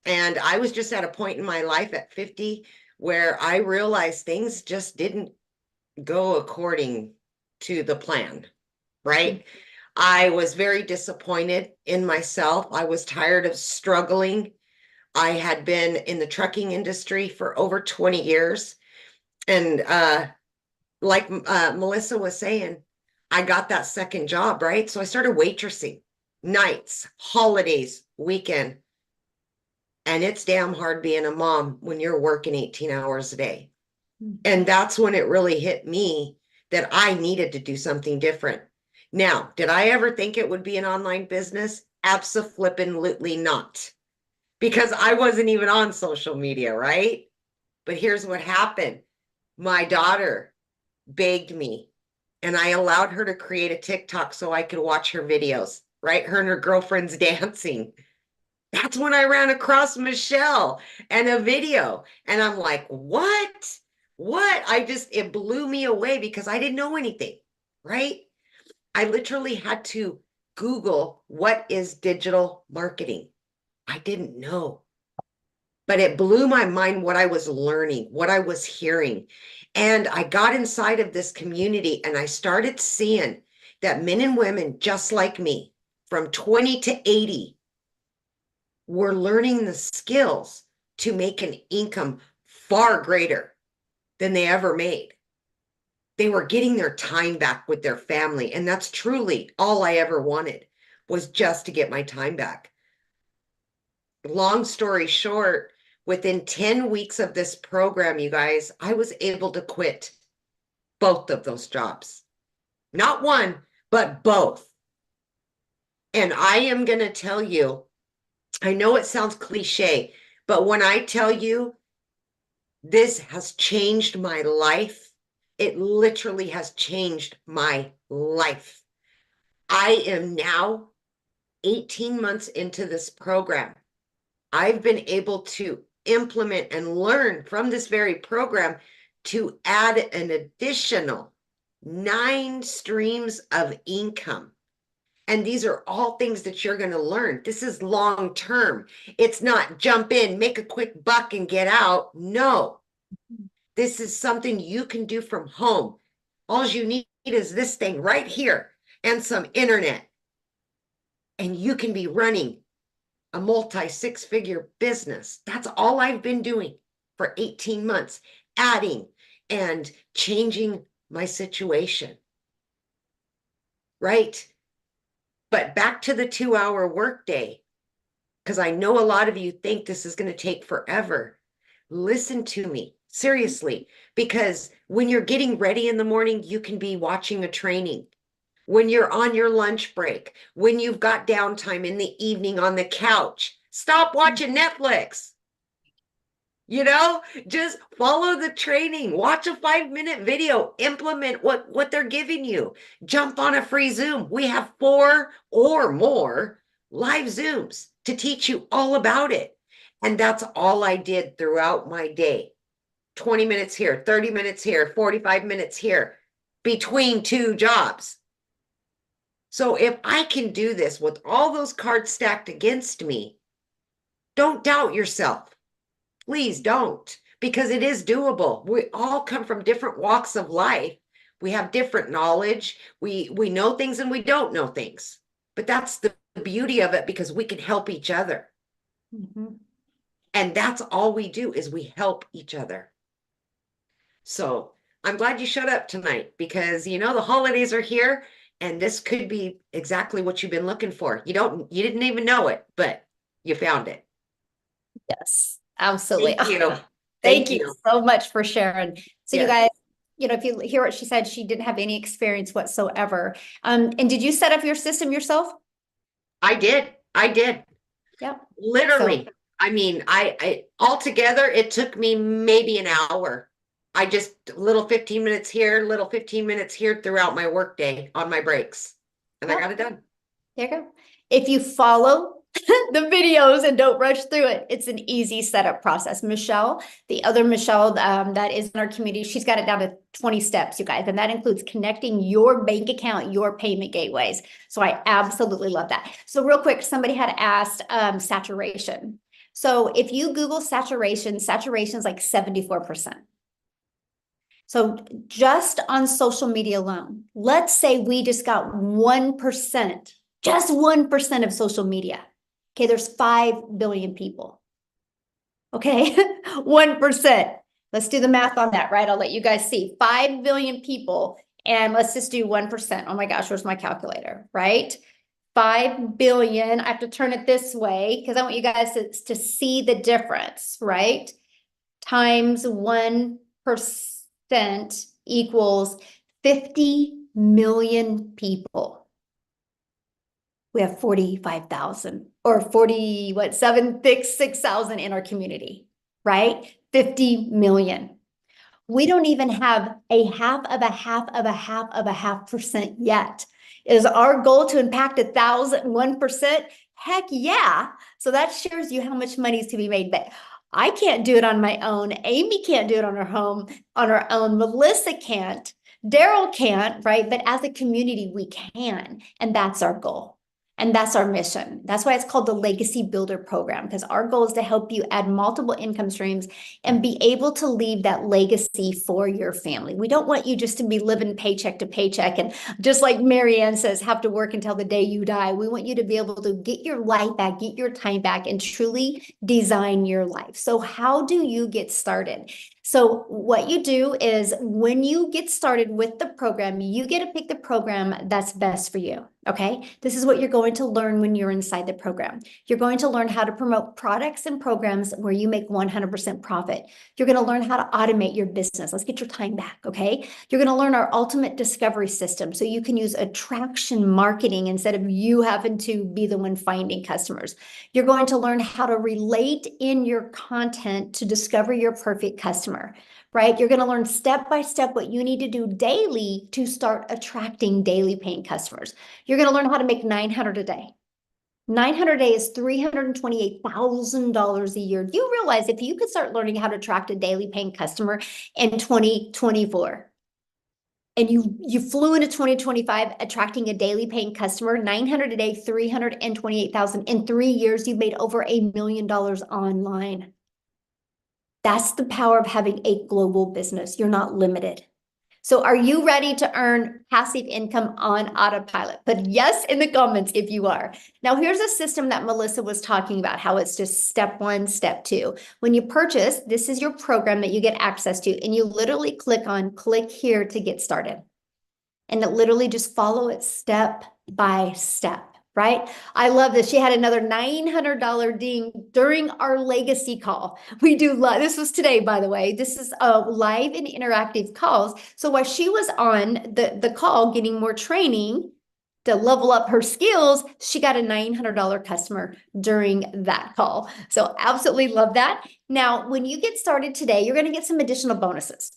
And I was just at a point in my life at 50 where I realized things just didn't go according to the plan, right? I was very disappointed in myself. I was tired of struggling. I had been in the trucking industry for over 20 years. And like Melissa was saying, I got that second job, right? So I started waitressing nights, holidays, weekend. And it's damn hard being a mom when you're working 18 hours a day. And that's when it really hit me that I needed to do something different. Now, did I ever think it would be an online business? Abso-flippin-lutely not. Because I wasn't even on social media, right? But here's what happened. My daughter begged me, and I allowed her to create a TikTok so I could watch her videos, right? Her and her girlfriends dancing. That's when I ran across Michelle and a video. And I'm like, what? What? It blew me away because I didn't know anything, right? I literally had to Google what is digital marketing. I didn't know, but it blew my mind what I was learning, what I was hearing. And I got inside of this community and I started seeing that men and women just like me, from 20 to 80, were learning the skills to make an income far greater than they ever made. They were getting their time back with their family. And that's truly all I ever wanted, was just to get my time back. Long story short, within 10 weeks of this program, you guys, I was able to quit both of those jobs. Not one, but both. And I am going to tell you, I know it sounds cliche, but when I tell you this has changed my life, it literally has changed my life. I am now 18 months into this program. I've been able to implement and learn from this very program to add an additional 9 streams of income. And these are all things that you're going to learn. This is long term. It's not jump in, make a quick buck and get out. No, this is something you can do from home. All you need is this thing right here and some internet. And you can be running a multi-6-figure business. That's all I've been doing for 18 months, adding and changing my situation. Right? But back to the 2-hour workday, because I know a lot of you think this is going to take forever. Listen to me, seriously, because when you're getting ready in the morning, you can be watching a training. When you're on your lunch break, when you've got downtime in the evening on the couch, stop watching Netflix. Just follow the training, watch a 5-minute video, implement what they're giving you, jump on a free Zoom. We have 4 or more live Zooms to teach you all about it. And that's all I did throughout my day. 20 minutes here, 30 minutes here, 45 minutes here, between 2 jobs. So if I can do this with all those cards stacked against me, don't doubt yourself. Please don't, because it is doable. We all come from different walks of life. We have different knowledge. We know things and we don't know things. But that's the beauty of it, because we can help each other. And that's all we do, is we help each other. So I'm glad you showed up tonight, because the holidays are here and this could be exactly what you've been looking for. You didn't even know it, but you found it. Yes, absolutely. Thank you. Thank you so much for sharing. So you guys, if you hear what she said, she didn't have any experience whatsoever. And did you set up your system yourself? I did. Yep. Literally. So, I altogether, it took me maybe an hour. I just little 15 minutes here, little 15 minutes here throughout my workday on my breaks. And I got it done. There you go. If you follow the videos and don't rush through it, it's an easy setup process. Michelle, the other Michelle that is in our community, she's got it down to 20 steps, you guys. And that includes connecting your bank account, your payment gateways. So I absolutely love that. So real quick, somebody had asked saturation. So if you Google saturation is like 74%. So just on social media alone, let's say we just got 1%, just 1% of social media. Okay, there's 5 billion people. Okay, 1%. Let's do the math on that, right? I'll let you guys see. 5 billion people, and let's just do 1%. Oh my gosh, where's my calculator, right? 5 billion, I have to turn it this way because I want you guys to see the difference, right? Times 1% equals 50 million people. We have 45,000 or 40, what, 6,000 in our community, right? 50 million. We don't even have a half of a half of a half of a half percent yet. Is our goal to impact 1%? Heck yeah. So that shares you how much money is to be made. But I can't do it on my own. Amy can't do it on her own. Melissa can't. Daryl can't, right? But as a community, we can. And that's our goal. And that's our mission. That's why it's called the Legacy Builder Program, because our goal is to help you add multiple income streams and be able to leave that legacy for your family. We don't want you just to be living paycheck to paycheck and just like Marianne says, have to work until the day you die. We want you to be able to get your life back, get your time back, and truly design your life. So how do you get started? So what you do is when you get started with the program, you get to pick the program that's best for you. Okay, this is what you're going to learn when you're inside the program. You're going to learn how to promote products and programs where you make 100% profit. You're going to learn how to automate your business. Let's get your time back, okay? You're going to learn our ultimate discovery system so you can use attraction marketing instead of you having to be the one finding customers. You're going to learn how to relate in your content to discover your perfect customer. Right? You're going to learn step by step what you need to do daily to start attracting daily paying customers. You're going to learn how to make $900 a day. $900 a day is $328,000 a year. Do you realize if you could start learning how to attract a daily paying customer in 2024 and you flew into 2025 attracting a daily paying customer, $900 a day, $328,000 in 3 years, you've made over $1 million online. That's the power of having a global business. You're not limited. So are you ready to earn passive income on autopilot? Put yes in the comments if you are. Now, here's a system that Melissa was talking about, how it's just step 1, step 2. When you purchase, this is your program that you get access to, and you literally click here to get started. And it literally just follow it step by step. Right? I love this. She had another $900 ding during our legacy call. We do live. This was today, by the way. This is live and interactive calls. So while she was on the call getting more training to level up her skills, she got a $900 customer during that call. So absolutely love that. Now, when you get started today, you're going to get some additional bonuses.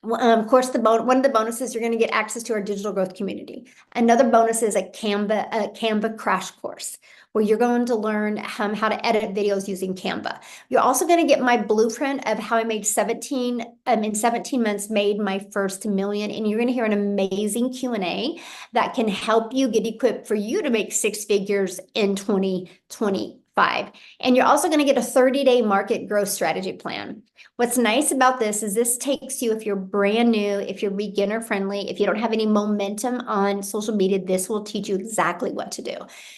Of course, one of the bonuses, you're going to get access to our digital growth community. Another bonus is a Canva crash course where you're going to learn how to edit videos using Canva. You're also going to get my blueprint of how I made in 17 months, made my first million. And you're going to hear an amazing Q&A that can help you get equipped for you to make 6 figures in 2025. And you're also going to get a 30-day market growth strategy plan. What's nice about this is this takes you, if you're brand new, if you're beginner friendly, if you don't have any momentum on social media, this will teach you exactly what to do.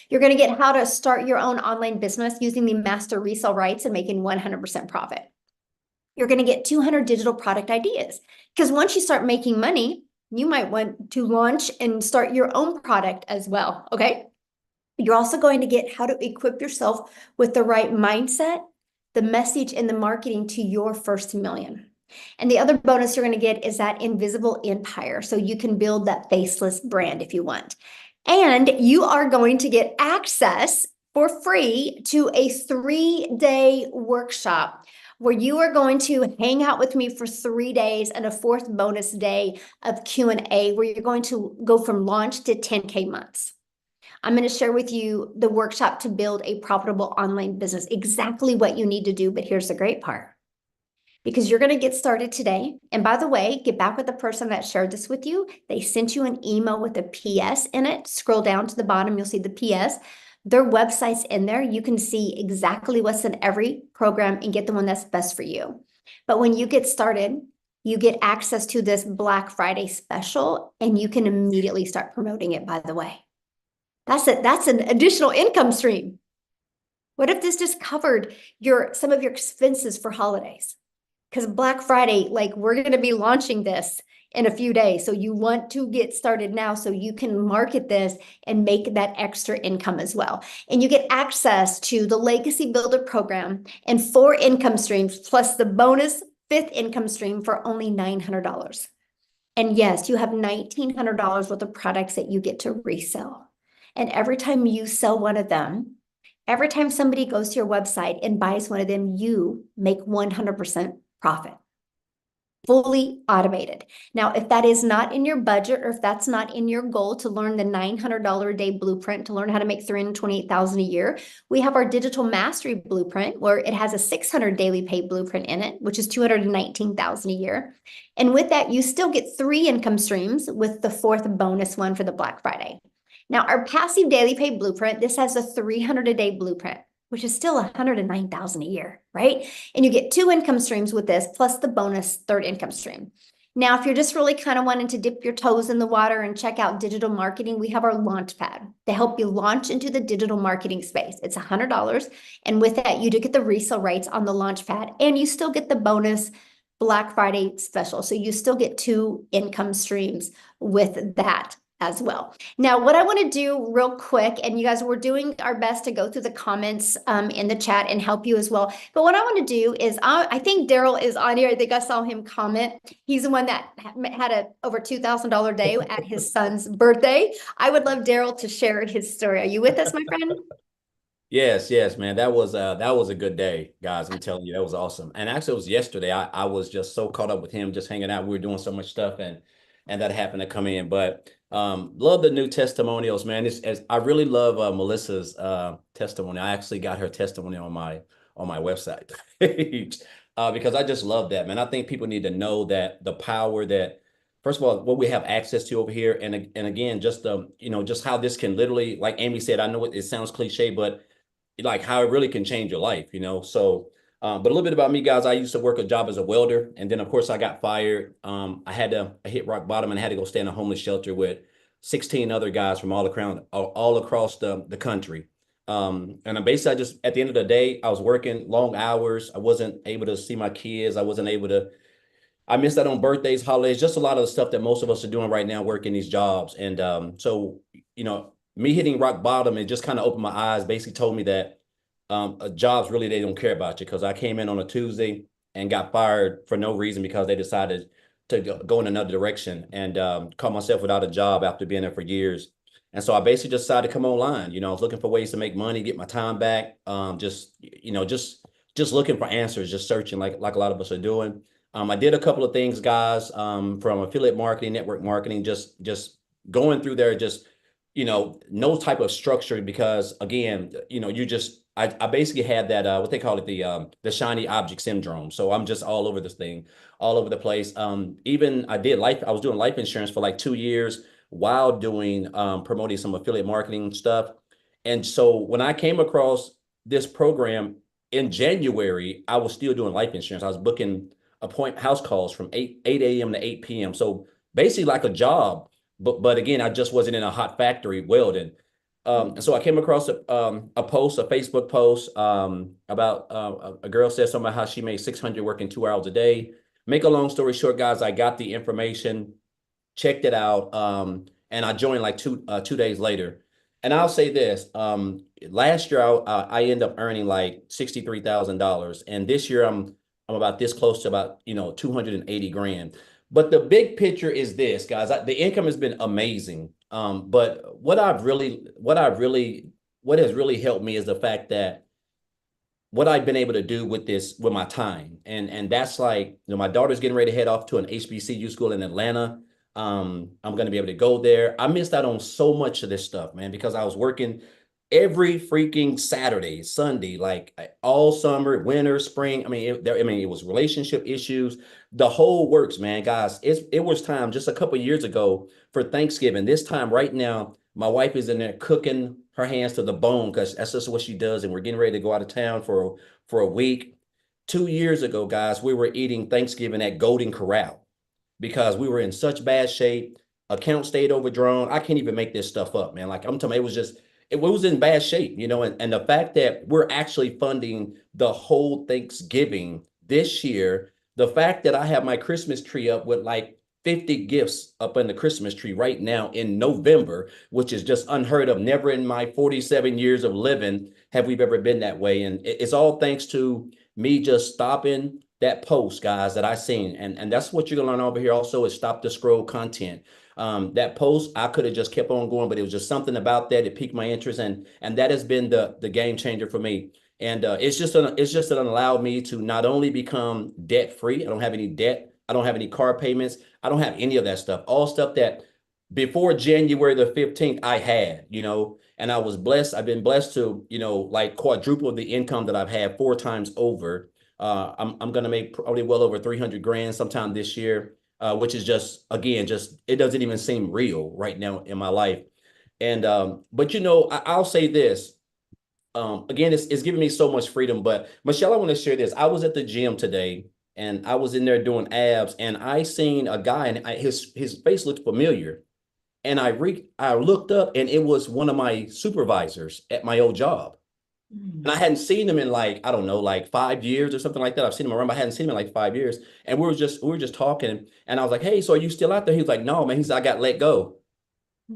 You're going to get how to start your own online business using the master resale rights and making 100% profit. You're going to get 200 digital product ideas, because once you start making money, you might want to launch and start your own product as well. Okay. You're also going to get how to equip yourself with the right mindset, the message, and the marketing to your first million. And the other bonus you're going to get is that invisible empire. So you can build that faceless brand if you want. And you are going to get access for free to a 3-day workshop where you are going to hang out with me for 3 days and a 4th bonus day of Q&A where you're going to go from launch to 10K months. I'm going to share with you the workshop to build a profitable online business, exactly what you need to do. But here's the great part, because you're going to get started today. And by the way, get back with the person that shared this with you. They sent you an email with a PS in it. Scroll down to the bottom, you'll see the PS. Their website's in there. You can see exactly what's in every program and get the one that's best for you. But when you get started, you get access to this Black Friday special, and you can immediately start promoting it, by the way. That's an additional income stream. What if this just covered some of your expenses for holidays? Because Black Friday, like we're going to be launching this in a few days. So you want to get started now so you can market this and make that extra income as well. And you get access to the Legacy Builder program and 4 income streams, plus the bonus 5th income stream for only $900. And yes, you have $1,900 worth of products that you get to resell. And every time you sell one of them, every time somebody goes to your website and buys one of them, you make 100% profit. Fully automated. Now, if that is not in your budget, or if that's not in your goal to learn the $900 a day blueprint to learn how to make $328,000 a year, we have our digital mastery blueprint where it has a 600 daily pay blueprint in it, which is $219,000 a year. And with that, you still get 3 income streams with the 4th bonus one for the Black Friday. Now, our passive daily pay blueprint, this has a 300 a day blueprint, which is still $109,000 a year, right? And you get 2 income streams with this, plus the bonus 3rd income stream. Now, if you're just really kind of wanting to dip your toes in the water and check out digital marketing, we have our launch pad to help you launch into the digital marketing space. It's $100. And with that, you do get the resale rights on the launch pad, and you still get the bonus Black Friday special. So you still get 2 income streams with that as well. Now, what I want to do real quick, and you guys, we're doing our best to go through the comments in the chat and help you as well. But what I want to do is, I think Daryl is on here. I think I saw him comment. He's the one that had a over $2,000 day at his son's birthday. I would love Daryl to share his story. Are you with us, my friend? Yes, man. That was a good day, guys. I'm telling you, that was awesome. And actually, it was yesterday. I was just so caught up with him, just hanging out. We were doing so much stuff, and that happened to come in. But love the new testimonials, man. I really love Melissa's testimony. I actually got her testimony on my website because I just love that, man. I think people need to know that the power that, first of all, what we have access to over here, and again, just just how this can literally, like Amy said, I know it sounds cliche, but like how it really can change your life, So, but a little bit about me, guys. I used to work a job as a welder, and then of course I got fired. I hit rock bottom and had to go stay in a homeless shelter with 16 other guys from all across the country. And basically, I just, at the end of the day, I was working long hours. I wasn't able to see my kids. I missed out on birthdays, holidays, just a lot of the stuff that most of us are doing right now, working these jobs. And so, me hitting rock bottom, it just kind of opened my eyes, basically told me that jobs really, they don't care about you, because I came in on a Tuesday and got fired for no reason because they decided to go in another direction, and caught myself without a job after being there for years. And so I basically just decided to come online. I was looking for ways to make money, get my time back, just looking for answers, just searching like a lot of us are doing. I did a couple of things, guys, from affiliate marketing, network marketing, just going through there, just no type of structure, because again, I basically had that what they call it, the shiny object syndrome. So I'm just all over this thing, all over the place. Even I was doing life insurance for like 2 years while doing promoting some affiliate marketing stuff. And so when I came across this program in January, I was still doing life insurance. I was booking house calls from 8 a.m. to 8 p.m. So basically like a job. But again, I just wasn't in a hot factory welding. So I came across a Facebook post about a girl said something about how she made 600 working 2 hours a day. Make a long story short, guys, I got the information, checked it out, and I joined like two days later. And I'll say this: last year I ended up earning like $63,000, and this year I'm about this close to about 280 grand. But the big picture is this, guys. The income has been amazing. But what has really helped me is the fact that what I've been able to do with my time. And that's like, my daughter's getting ready to head off to an HBCU school in Atlanta. I'm going to be able to go there. I missed out on so much of this stuff, man, because I was working every freaking Saturday, Sunday, like all summer, winter, spring. It was relationship issues, the whole works, man. Guys, it was time just a couple of years ago for Thanksgiving. This time right now, my wife is in there cooking her hands to the bone, because that's just what she does. And we're getting ready to go out of town for a week. 2 years ago, guys, we were eating Thanksgiving at Golden Corral because we were in such bad shape. Account stayed overdrawn. I can't even make this stuff up, man. Like I'm telling you, it was in bad shape, and the fact that we're actually funding the whole Thanksgiving this year, the fact that I have my Christmas tree up with like 50 gifts up in the Christmas tree right now in November, which is just unheard of. Never in my 47 years of living have we ever been that way. And it's all thanks to me just stopping that post, guys, that I seen. And that's what you're gonna learn over here also is stop the scroll content. That post, I could have just kept on going, but it was just something about that. It piqued my interest, and that has been the game changer for me. And it's just that it allowed me to not only become debt free. I don't have any debt. I don't have any car payments. I don't have any of that stuff. All stuff that before January the 15th I had, and I was blessed. I've been blessed to, like quadruple the income that I've had 4 times over. I'm gonna make probably well over 300 grand sometime this year, which is just again, just it doesn't even seem real right now in my life. And but I'll say this. Again, it's giving me so much freedom. But Michelle, I want to share this. I was at the gym today and I was in there doing abs, and I seen a guy, and his face looked familiar. And I looked up, and it was one of my supervisors at my old job. And I hadn't seen him in like, I don't know, like 5 years or something like that. I've seen him around, but I hadn't seen him in like 5 years. And we were just talking, and I was like, "Hey, so are you still out there?" He was like, "No, man." He said, "I got let go."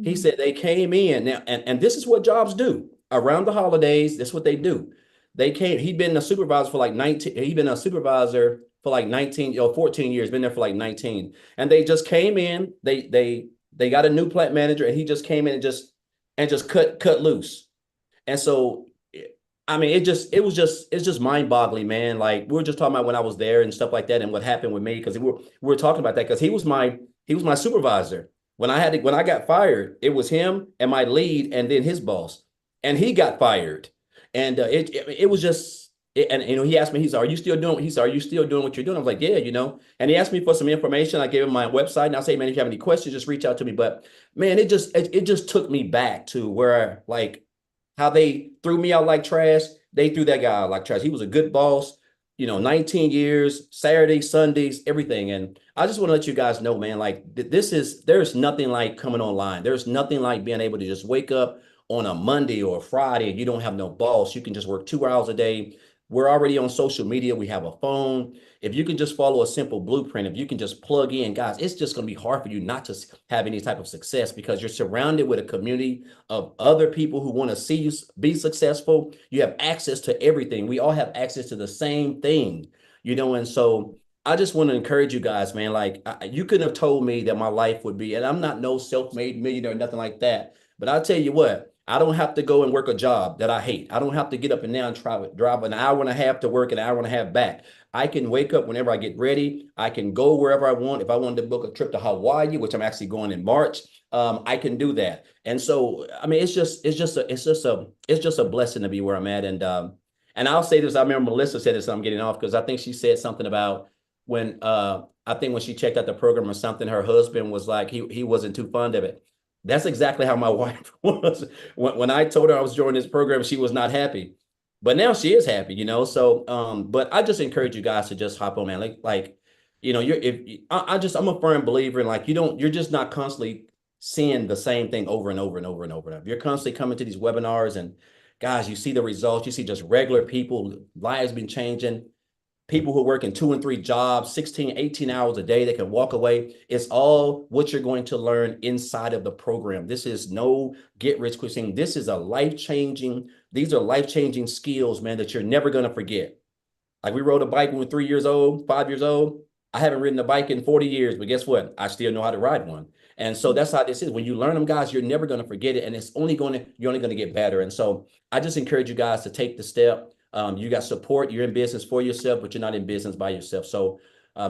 He said they came in now, and this is what jobs do around the holidays. That's what they do. He'd been a supervisor for like 19, he'd been a supervisor for like 19 or 14 years, been there for like 19. And they just came in, they got a new plant manager, and he just came in and just cut loose. And so I mean, it's just mind-boggling, man. Like we were just talking about when I was there and stuff like that, and what happened with me, because we were talking about that because he was my supervisor. When I got fired, it was him and my lead, and then his boss, and he got fired, and it was just, and he asked me, he said, "Are you still doing?" He said, "Are you still doing what you're doing?" I was like, "Yeah, And he asked me for some information. I gave him my website, and I say, "Man, if you have any questions, just reach out to me." But man, it just took me back to where like how they threw me out like trash. They threw that guy out like trash. He was a good boss, 19 years, Saturdays, Sundays, everything. And I just want to let you guys know, man, like there's nothing like coming online. There's nothing like being able to just wake up on a Monday or a Friday and you don't have no boss. You can just work 2 hours a day. We're already on social media. We have a phone. If you can just follow a simple blueprint, if you can just plug in, guys, it's just going to be hard for you not to have any type of success because you're surrounded with a community of other people who want to see you be successful. You have access to everything. We all have access to the same thing, and so I just want to encourage you guys, man. Like you couldn't have told me that my life would be, and I'm not no self-made millionaire, nothing like that. But I'll tell you what, I don't have to go and work a job that I hate. I don't have to get up and down and drive an hour and a half to work, an hour and a half back. I can wake up whenever I get ready. I can go wherever I want. If I wanted to book a trip to Hawaii, which I'm actually going in March, I can do that. And so, I mean, it's just a blessing to be where I'm at. And I'll say this. I remember Melissa said this. I'm getting off because I think she said something about when I think when she checked out the program or something, her husband was like he wasn't too fond of it. That's exactly how my wife was. When I told her I was joining this program, she was not happy. But now she is happy. So but I just encourage you guys to just hop on, man. Like I'm a firm believer in like you're just not constantly seeing the same thing over and over and over and over. If you're constantly coming to these webinars and guys, you see the results, you see just regular people, lives been changing, people who are working 2 and 3 jobs, 16, 18 hours a day, they can walk away. It's all what you're going to learn inside of the program. This is no get rich quick thing. These are life-changing skills, man, that you're never going to forget. Like we rode a bike when we were 3 years old, 5 years old. I haven't ridden a bike in 40 years, but guess what? I still know how to ride one. And so that's how this is. When you learn them, guys, you're never going to forget it. And you're only going to get better. And so I just encourage you guys to take the step. You got support. You're in business for yourself, but you're not in business by yourself. So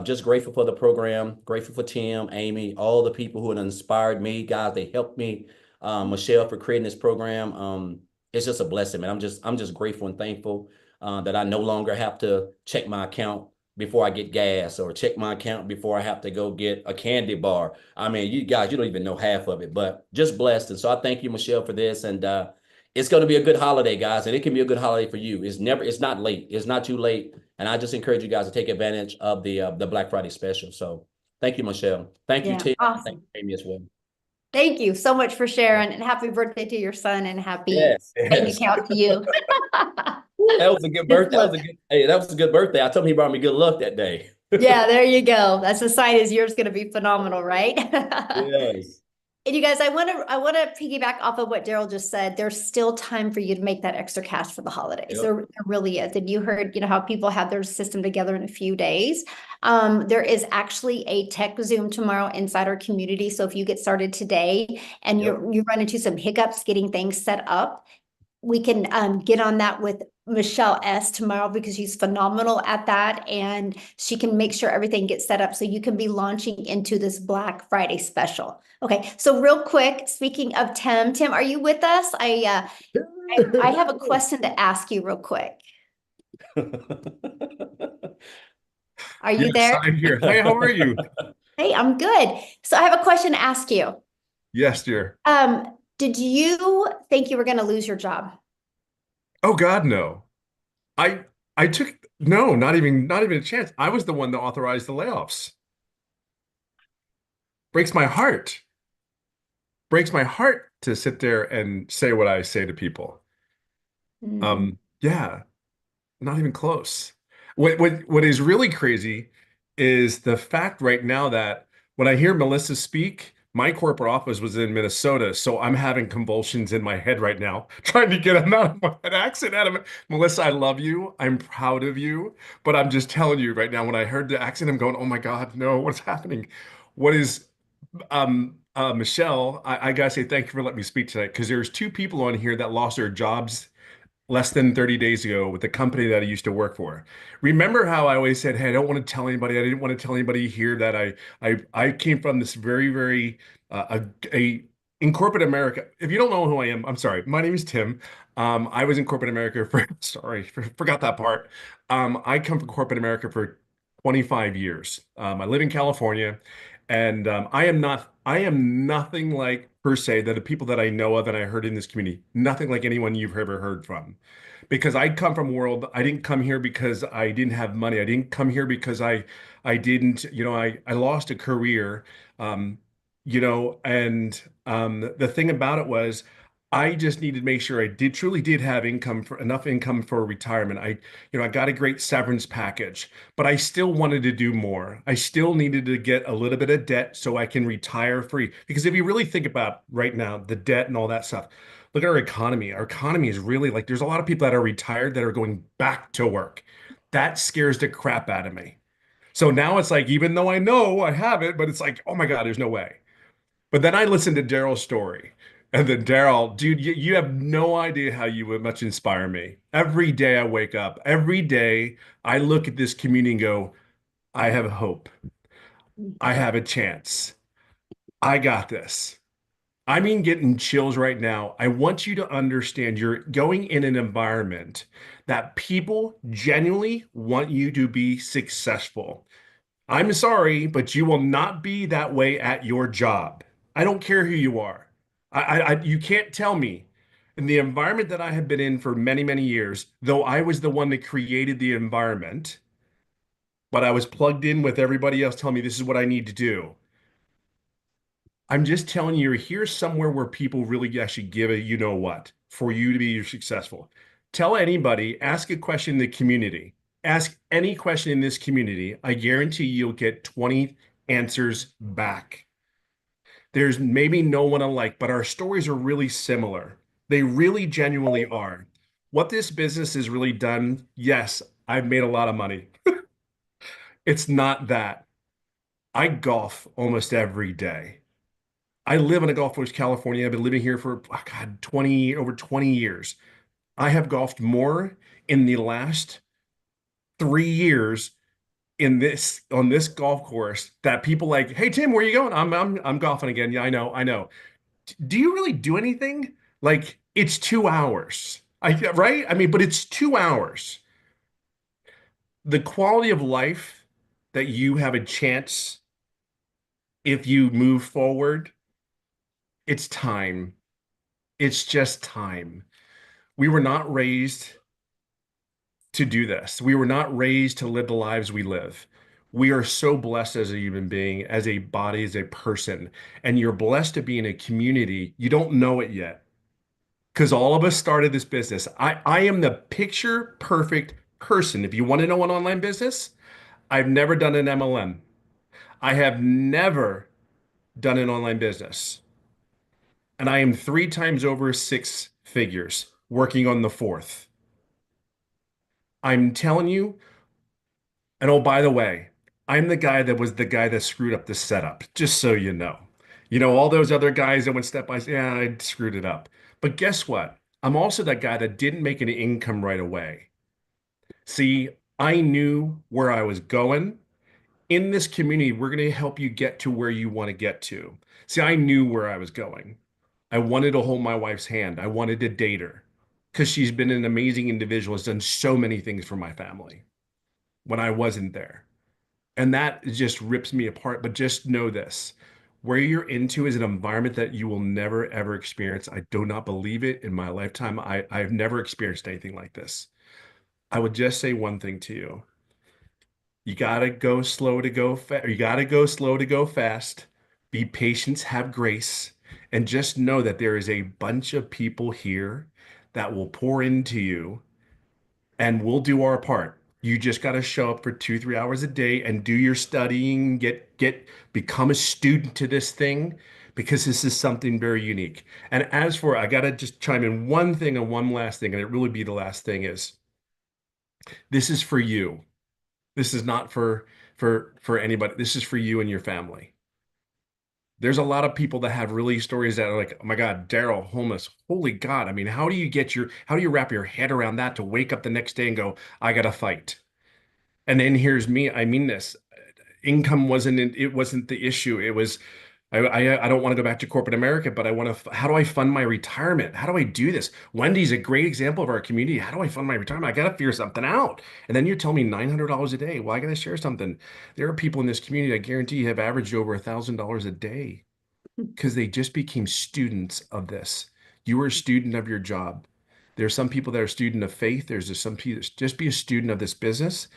just grateful for the program, grateful for Tim, Amy, all the people who have inspired me, guys. They helped me. Michelle for creating this program. It's just a blessing, man. I'm just grateful and thankful that I no longer have to check my account before I get gas or check my account before I have to go get a candy bar. I mean, you guys, you don't even know half of it, but just blessed. And so I thank you, Michelle, for this. And it's going to be a good holiday, guys. And it can be a good holiday for you. It's not late. It's not too late. And I just encourage you guys to take advantage of the Black Friday special. So thank you, Michelle. Thank you, Yeah, Tim. awesome. Thank you, Amy, as well. Thank you so much for sharing, and happy birthday to your son, and happy Yes, bank yes. account to you. Ooh, that was a good Good birthday. That luck. was a good, hey, that was a good birthday. I told him he brought me good luck that day. Yeah, there you go. That's a sign is yours going to be phenomenal, right? Yes. And you guys, I want to piggyback off of what Daryl just said. There's still time for you to make that extra cash for the holidays. Yep. There really is. And you heard, how people have their system together in a few days. There is actually a tech Zoom tomorrow inside our community. So if you get started today and Yep. you run into some hiccups getting things set up, we can get on that with Michelle S tomorrow because she's phenomenal at that, and she can make sure everything gets set up so you can be launching into this Black Friday special. Okay, so real quick, speaking of Tim, are you with us? I have a question to ask you real quick. Are you Yes, there? I'm here. Hi, how are you? Hey, I'm good. So I have a question to ask you. Yes, dear. Did you think you were going to lose your job? Oh God, no. I I took no, not even a chance. I was the one that authorized the layoffs. Breaks my heart. Breaks my heart to sit there and say what I say to people. Yeah, not even close. What is really crazy is the fact right now that when I hear Melissa speak, my corporate office was in Minnesota, so I'm having convulsions in my head right now, trying to get an out of my accent out of it. Melissa, I love you. I'm proud of you, but I'm just telling you right now, when I heard the accent, I'm going, oh my God, no, what's happening? What is Michelle, I gotta say thank you for letting me speak tonight because there's two people on here that lost their jobs less than 30 days ago with the company that I used to work for. Remember how I always said, "Hey, I don't want to tell anybody. I didn't want to tell anybody here that I came from this very in corporate America. If you don't know who I am, I'm sorry. My name is Tim. I was in corporate America for sorry, forgot that part. I come from corporate America for 25 years. I live in California, and I am nothing like per se that the people that I know of and I heard in this community, nothing like anyone you've ever heard from. Because I come from a world, I didn't come here because I didn't have money. I didn't come here because I didn't, I lost a career, and the thing about it was I just needed to make sure I truly did have enough income for retirement. I got a great severance package, but I still wanted to do more. I still needed to get a little bit of debt so I can retire free. Because if you really think about right now, the debt and all that stuff, look at our economy. Our economy is really like there's a lot of people that are retired that are going back to work. That scares the crap out of me. So now it's like, even though I know I have it, but it's like, oh my God, there's no way. But then I listened to Daryl's story. And then Daryl, dude, you have no idea how you would much inspire me. Every day I wake up, every day I look at this community and go, I have hope. I have a chance. I got this. I mean, getting chills right now. I want you to understand you're going in an environment that people genuinely want you to be successful. I'm sorry, but you will not be that way at your job. I don't care who you are. You can't tell me. In the environment that I have been in for many, many years, though I was the one that created the environment, but I was plugged in with everybody else telling me this is what I need to do. I'm just telling you, here's somewhere where people really actually give a you know what for you to be successful. Tell anybody, ask a question in the community. Ask any question in this community. I guarantee you'll get 20 answers back. There's maybe no one alike, but our stories are really similar. They really genuinely are. What this business has really done, yes, I've made a lot of money. It's not that. I golf almost every day. I live in a Gulf Coast, California. I've been living here for, oh God, over 20 years. I have golfed more in the last 3 years on this golf course that people like, hey Tim, where are you going? I'm golfing again. Yeah, I know. Do you really do anything? Like it's 2 hours. Right? I mean, but it's 2 hours. The quality of life that you have a chance if you move forward, it's time. It's just time. We were not raised to do this. We were not raised to live the lives we live. We are so blessed as a human being, as a body, as a person, and you're blessed to be in a community. You don't know it yet because all of us started this business. I am the picture perfect person. If you want to know an online business, I've never done an MLM. I have never done an online business. And I am 3 times over 6 figures working on the fourth. I'm telling you, and oh, by the way, I'm the guy that was the guy that screwed up the setup, just so you know. You know, all those other guys that went step by step, yeah, I screwed it up. But guess what? I'm also that guy that didn't make any income right away. See, I knew where I was going. In this community, we're going to help you get to where you want to get to. See, I knew where I was going. I wanted to hold my wife's hand. I wanted to date her because she's been an amazing individual, has done so many things for my family when I wasn't there. And that just rips me apart. But just know this, where you're into is an environment that you will never, ever experience. I do not believe it in my lifetime. I've never experienced anything like this. I would just say one thing to you. You gotta go slow to go fast. You gotta go slow to go fast. Be patient, have grace, and just know that there is a bunch of people here that will pour into you, and we'll do our part. You just got to show up for 2, 3 hours a day and do your studying, become a student to this thing because this is something very unique. And as for, I got to just chime in one thing and one last thing, and it really be the last thing is this is for you. This is not for anybody. This is for you and your family. There's a lot of people that have really stories that are like, oh my God, Daryl, homeless. Holy God. I mean, how do you wrap your head around that to wake up the next day and go, I gotta fight? And then here's me. I mean this. Income wasn't the issue. It was I don't want to go back to corporate America, but I want to, how do I fund my retirement? How do I do this? Wendy's a great example of our community. How do I fund my retirement? I got to figure something out. And then you tell me $900 a day. Well, I got to share something. There are people in this community, I guarantee you have averaged over $1,000 a day because they just became students of this. You are a student of your job. There are some people that are a student of faith. There's just some people, just be a student of this business.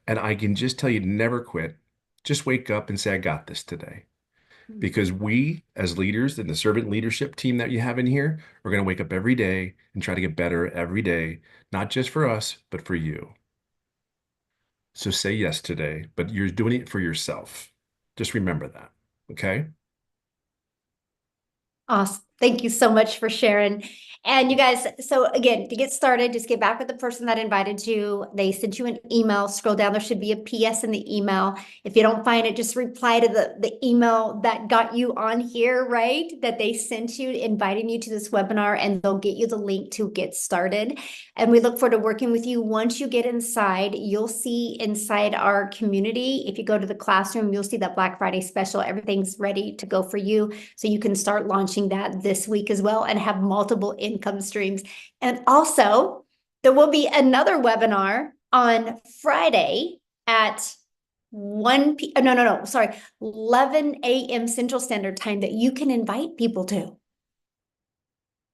And I can just tell you, never quit. Just wake up and say, I got this today. Because we, as leaders and the servant leadership team that you have in here, are going to wake up every day and try to get better every day, not just for us, but for you. So say yes today, but you're doing it for yourself. Just remember that. Okay. Awesome. Thank you so much for sharing. And you guys, so again, to get started, just get back with the person that invited you. They sent you an email. Scroll down. There should be a PS in the email. If you don't find it, just reply to the email that got you on here, right? That they sent you, inviting you to this webinar, and they'll get you the link to get started. And we look forward to working with you. Once you get inside, you'll see inside our community. If you go to the classroom, you'll see that Black Friday special. Everything's ready to go for you. So you can start launching that this week as well and have multiple income streams. And also, there will be another webinar on Friday at 11 a.m. Central Standard Time that you can invite people to.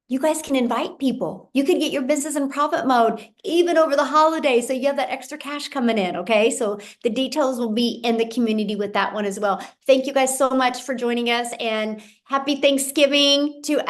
You guys can invite people. You can get your business in profit mode even over the holidays. So you have that extra cash coming in. Okay. So the details will be in the community with that one as well. Thank you guys so much for joining us, and happy Thanksgiving to